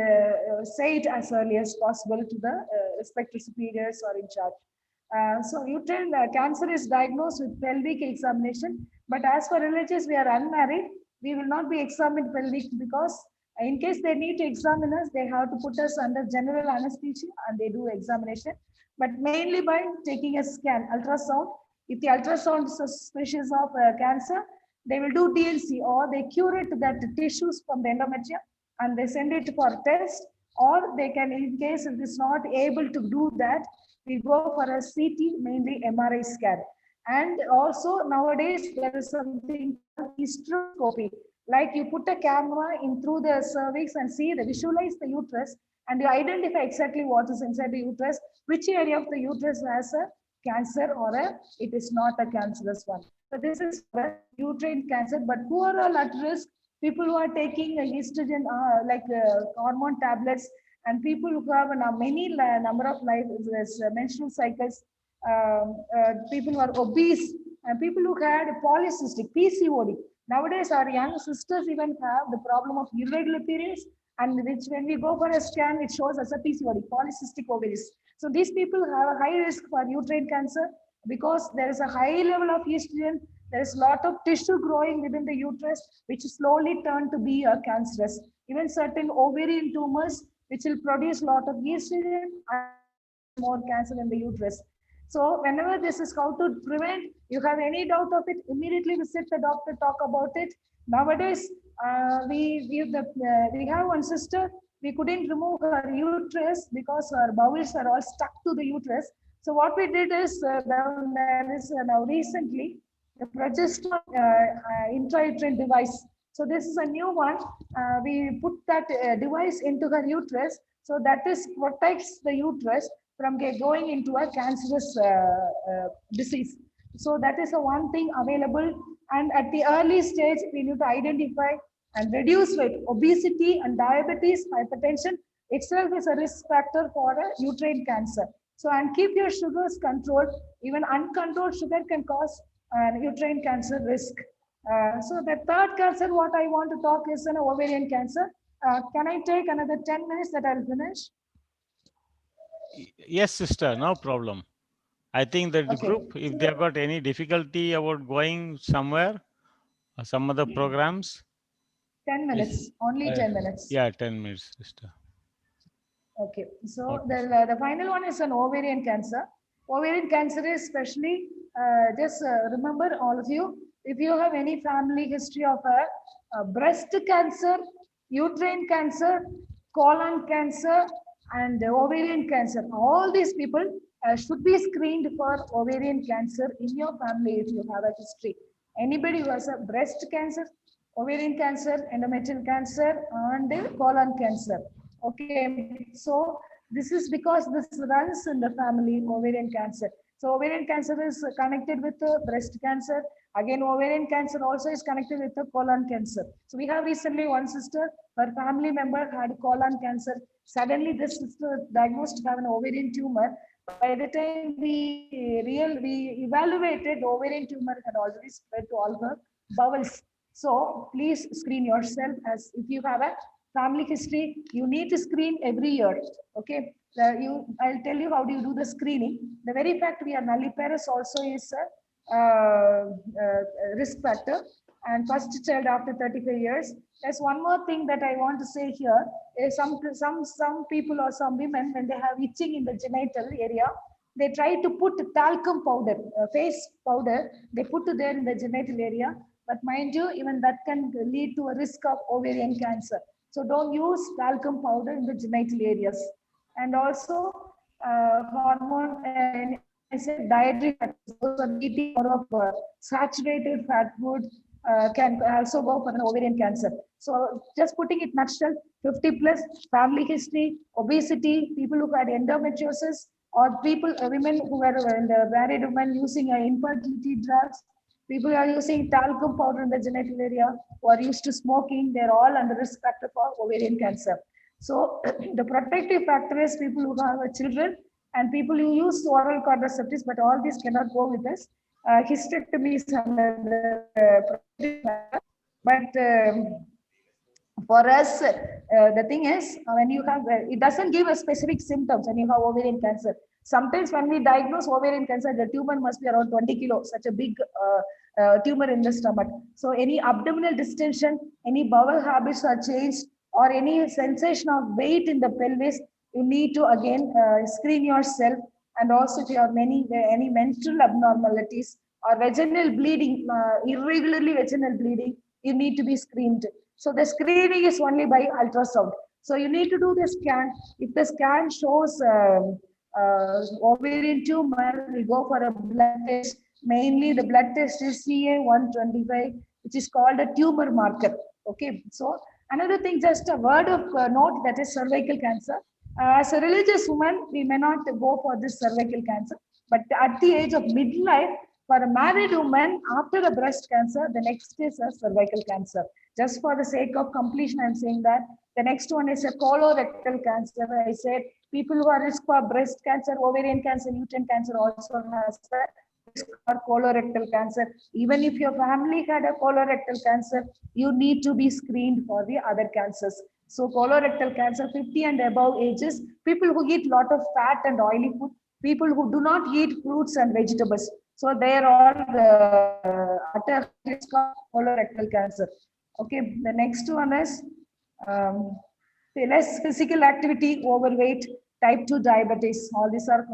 [SPEAKER 3] say it as early as possible to the respective superiors or in charge. So uterine cancer is diagnosed with pelvic examination, but as for religious, we are unmarried. We will not be examined pelvic because in case they need to examine us, they have to put us under general anesthesia and they do examination, but mainly by taking a scan, ultrasound. If the ultrasound is suspicious of cancer, they will do DNC or they curate that tissues from the endometrium and they send it for test. or they can, in case it is not able to do that, we go for a CT, mainly MRI scan. And also nowadays there is something called hysteroscopy. Like you put a camera in through the cervix and visualize the uterus, and you identify exactly what is inside the uterus, which area of the uterus has a cancer or it is not a cancerous one. So this is for uterine cancer, but who are all at risk? People who are taking a estrogen, hormone tablets, and people who have many number of menstrual cycles, people who are obese, and people who had polycystic PCOD. Nowadays, our young sisters even have the problem of irregular periods, and which when we go for a scan, it shows as a PCOD, polycystic ovaries. So these people have a high risk for uterine cancer because there is a high level of estrogen. There is a lot of tissue growing within the uterus, which slowly turn to be a cancerous. Even certain ovarian tumors, which will produce a lot of estrogen and more cancer in the uterus. So whenever this is how to prevent, you have any doubt of it, immediately visit the doctor, talk about it. Nowadays, we have one sister, we couldn't remove her uterus because her bowels are all stuck to the uterus. So what we did is, there is now recently the progesterone intrauterine device. So this is a new one. We put that device into her uterus. So that is protects the uterus from going into a cancerous disease. So that is a one thing available. And at the early stage, we need to identify and reduce weight. Obesity and diabetes, hypertension itself is a risk factor for a uterine cancer. So, and keep your sugars controlled. Even uncontrolled sugar can cause uterine cancer risk. So the third cancer, what I want to talk is an ovarian cancer. Can I take another 10 minutes that I'll finish?
[SPEAKER 5] Yes, sister, no problem. I think that the
[SPEAKER 3] Okay.
[SPEAKER 5] group, if they have got any difficulty about going somewhere, or some other programs.
[SPEAKER 3] 10 minutes, only 10 minutes.
[SPEAKER 5] Yeah, 10 minutes, sister.
[SPEAKER 3] Okay, so the final one is an ovarian cancer. Ovarian cancer is especially, just remember all of you, if you have any family history of a breast cancer, uterine cancer, colon cancer, and ovarian cancer, all these people should be screened for ovarian cancer in your family if you have a history. Anybody who has a breast cancer, ovarian cancer, endometrial cancer, and colon cancer. Okay, so this is because this runs in the family, ovarian cancer. So ovarian cancer is connected with breast cancer. Again, ovarian cancer also is connected with the colon cancer. So we have recently one sister, her family member had colon cancer. Suddenly this sister diagnosed to have an ovarian tumor. By the time we evaluated, the ovarian tumor had already spread to all her bowels. So please screen yourself, as if you have a family history, you need to screen every year. Okay, I'll tell you how do you do the screening. The very fact we are nulliparous also is a risk factor, and first child after 35 years. There's one more thing that I want to say here is some people or some women, when they have itching in the genital area, they try to put talcum powder, face powder, they put there in the genital area. But mind you, even that can lead to a risk of ovarian cancer. So don't use talcum powder in the genital areas. And also hormone and dietary factors, also eating more of saturated fat food can also go for an ovarian cancer. So just putting it nutshell, 50 plus, family history, obesity, people who had endometriosis, or people, women who were married women using infertility drugs, people who are using talcum powder in the genital area, who are used to smoking, they're all under risk factor for ovarian cancer. So the protective factor is people who have children and people who use oral contraceptives, but all these cannot go with us. Hysterectomy is another protective factor. But for us, the thing is, when you have, it doesn't give a specific symptoms when you have ovarian cancer. Sometimes when we diagnose ovarian cancer, the tumor must be around 20 kilos, such a big tumor in the stomach. So any abdominal distension, any bowel habits are changed, or any sensation of weight in the pelvis, you need to again screen yourself. And also if you have any menstrual abnormalities or vaginal bleeding, irregularly vaginal bleeding, you need to be screened. So the screening is only by ultrasound. So you need to do the scan. If the scan shows ovarian tumor, we go for a blood test. Mainly the blood test is CA-125, which is called a tumor marker. Okay, so another thing, just a word of note, that is cervical cancer. As a religious woman, we may not go for this cervical cancer, but at the age of midlife, for a married woman, after the breast cancer, the next is a cervical cancer. Just for the sake of completion, I'm saying that. The next one is a colorectal cancer. I said people who are risk for breast cancer, ovarian cancer, uterine cancer also has a risk for colorectal cancer. Even if your family had a colorectal cancer, you need to be screened for the other cancers. So colorectal cancer, 50 and above ages, people who eat lot of fat and oily food, people who do not eat fruits and vegetables. So they are all at a risk of colorectal cancer. Okay, the next one is less physical activity, overweight, type 2 diabetes. All these are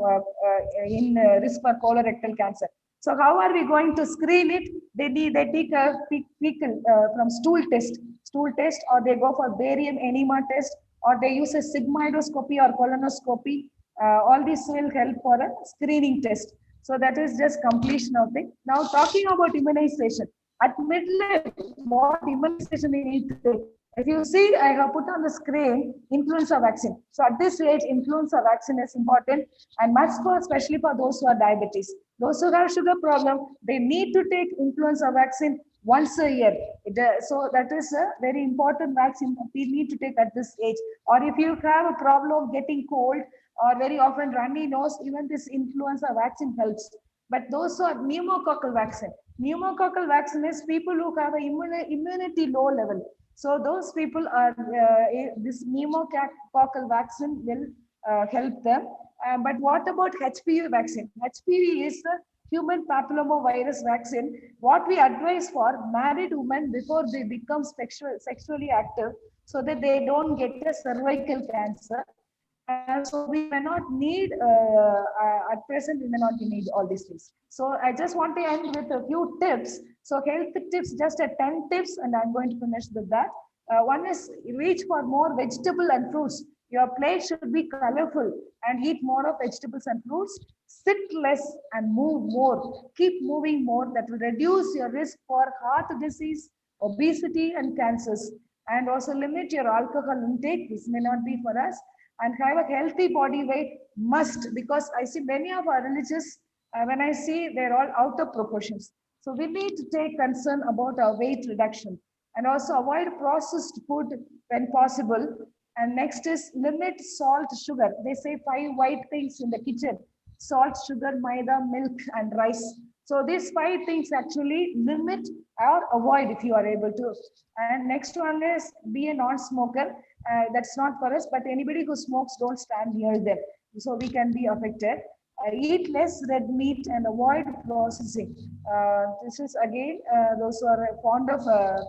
[SPEAKER 3] in risk for colorectal cancer. So how are we going to screen it? They take a fecal from stool test, or they go for barium enema test, or they use a sigmoidoscopy or colonoscopy. All this will help for a screening test. So that is just completion of it. Now talking about immunization. At midlife, what immunization we need to take? If you see, I have put on the screen influenza vaccine. So at this age, influenza vaccine is important and must for, especially for those who are diabetes. Those who have sugar problem, they need to take influenza vaccine once a year. So that is a very important vaccine we need to take at this age. Or if you have a problem of getting cold or very often runny nose, even this influenza vaccine helps. But those who are pneumococcal vaccine is people who have an immunity low level. So those people are, this pneumococcal vaccine will help them. But what about HPV vaccine? HPV is the human papillomavirus vaccine. What we advise for married women before they become sexually active, so that they don't get a cervical cancer. So we may not need, at present, we may not need all these things. So I just want to end with a few tips. So health tips, just a 10 tips, and I'm going to finish with that. One is reach for more vegetable and fruits. Your plate should be colorful and eat more of vegetables and fruits. Sit less and move more. Keep moving more. That will reduce your risk for heart disease, obesity, and cancers. And also limit your alcohol intake. This may not be for us. And have a healthy body weight must, because I see many of our religious, when I see they're all out of proportions. So we need to take concern about our weight reduction and also avoid processed food when possible. And next is limit salt, sugar. They say 5 white things in the kitchen: salt, sugar, maida, milk, and rice. So these 5 things actually limit or avoid if you are able to. And next one is be a non-smoker. That's not for us, but anybody who smokes, don't stand near them. So we can be affected. Eat less red meat and avoid processing. This is again, those who are fond of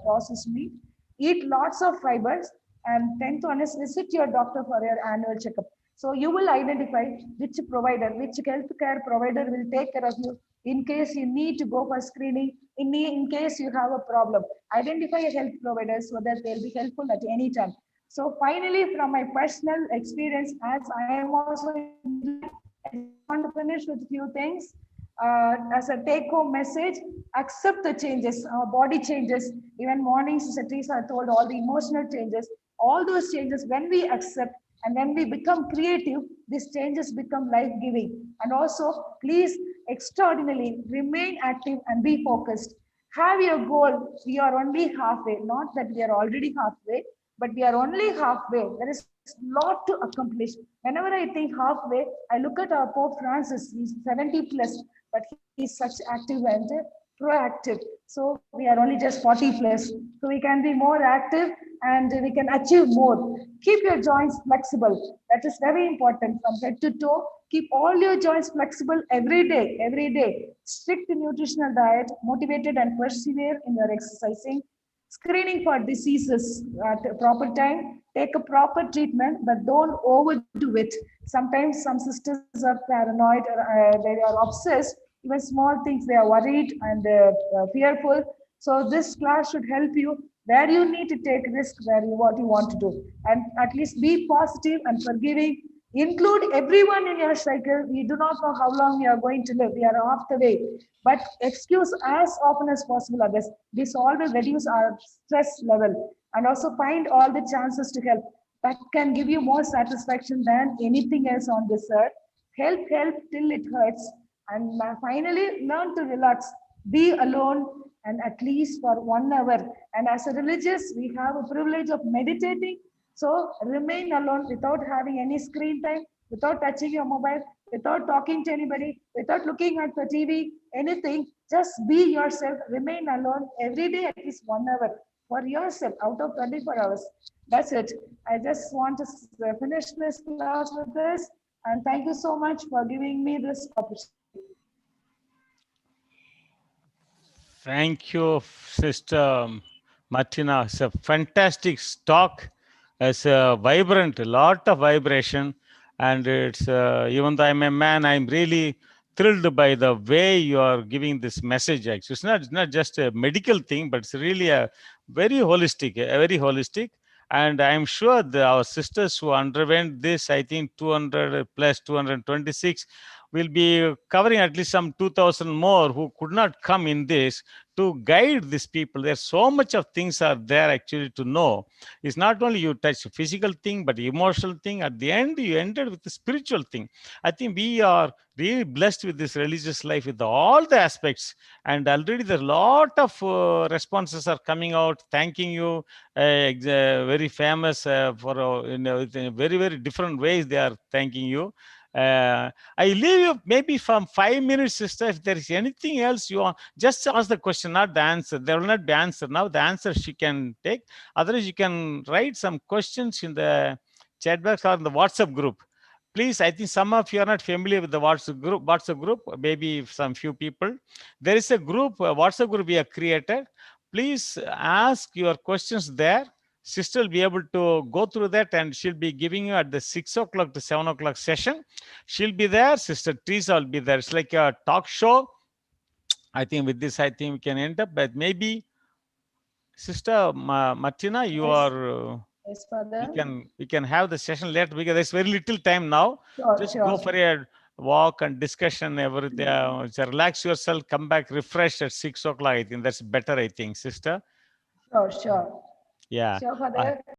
[SPEAKER 3] processed meat. Eat lots of fibers. And 10th one is visit your doctor for your annual checkup. So you will identify which provider, which healthcare provider will take care of you in case you need to go for screening, in case you have a problem. Identify a health provider so that they'll be helpful at any time. So finally, from my personal experience, as I am also, I want to finish with a few things. As a take-home message, accept the changes. Our body changes. Even mornings, Teresa told all the emotional changes. All those changes, when we accept and when we become creative, these changes become life-giving. And also, please extraordinarily remain active and be focused. Have your goal. We are only halfway. Not that we are already halfway, but we are only halfway. There is a lot to accomplish. Whenever I think halfway, I look at our Pope Francis. He's 70 plus, but he's such active and proactive. So we are only just 40 plus. So we can be more active and we can achieve more. Keep your joints flexible. That is very important from head to toe. Keep all your joints flexible every day, every day. Strict nutritional diet, motivated and persevere in your exercising. Screening for diseases at a proper time. Take a proper treatment, but don't overdo it. Sometimes some sisters are paranoid, they are obsessed. Even small things, they are worried and fearful. So this class should help you where you need to take risk, what you want to do, and at least be positive and forgiving. Include everyone in your cycle. We do not know how long we are going to live. We are off the way, but excuse as often as possible others. This all will reduce our stress level, and also find all the chances to help. That can give you more satisfaction than anything else on this earth. Help till it hurts. And finally, learn to relax. Be alone, and at least for 1 hour. And as a religious, we have a privilege of meditating. So remain alone without having any screen time, without touching your mobile, without talking to anybody, without looking at the TV, anything. Just be yourself. Remain alone every day, at least 1 hour for yourself out of 24 hours. That's it. I just want to finish this class with this. And thank you so much for giving me this opportunity.
[SPEAKER 5] Thank you, Sister Martina. It's a fantastic talk. It's a vibrant, a lot of vibration. And it's even though I'm a man, I'm really thrilled by the way you are giving this message. Actually, it's not just a medical thing, but it's really a very holistic, And I'm sure our sisters who underwent this, I think 200 plus 226, will be covering at least some 2,000 more who could not come in this to guide these people. There's so much of things are there actually to know. It's not only you touch physical thing, but emotional thing. At the end, you ended with the spiritual thing. I think we are really blessed with this religious life with all the aspects. And already there's a lot of responses are coming out, thanking you. Very famous for in very, very different ways they are thanking you. I leave you maybe from 5 minutes, sister. If there is anything else you want, just ask the question, not the answer. There will not be answer now. The answer she can take. Otherwise, you can write some questions in the chat box or in the WhatsApp group. Please, I think some of you are not familiar with the WhatsApp group, maybe some few people. There is a group, a WhatsApp group we have created. Please ask your questions there. Sister will be able to go through that, and she'll be giving you at the 6 o'clock to 7 o'clock session. She'll be there. Sister Teresa will be there. It's like a talk show. I think with this, I think we can end up, but maybe Sister Martina, you
[SPEAKER 3] Yes.
[SPEAKER 5] are,
[SPEAKER 3] Yes, Father.
[SPEAKER 5] we can have the session later because there's very little time now.
[SPEAKER 3] Sure,
[SPEAKER 5] Just
[SPEAKER 3] sure.
[SPEAKER 5] go for a walk and discussion, everything. Relax yourself, come back refreshed at 6 o'clock. I think that's better, I think, sister.
[SPEAKER 3] Sure, sure.
[SPEAKER 5] Yeah.
[SPEAKER 3] Sure, Father.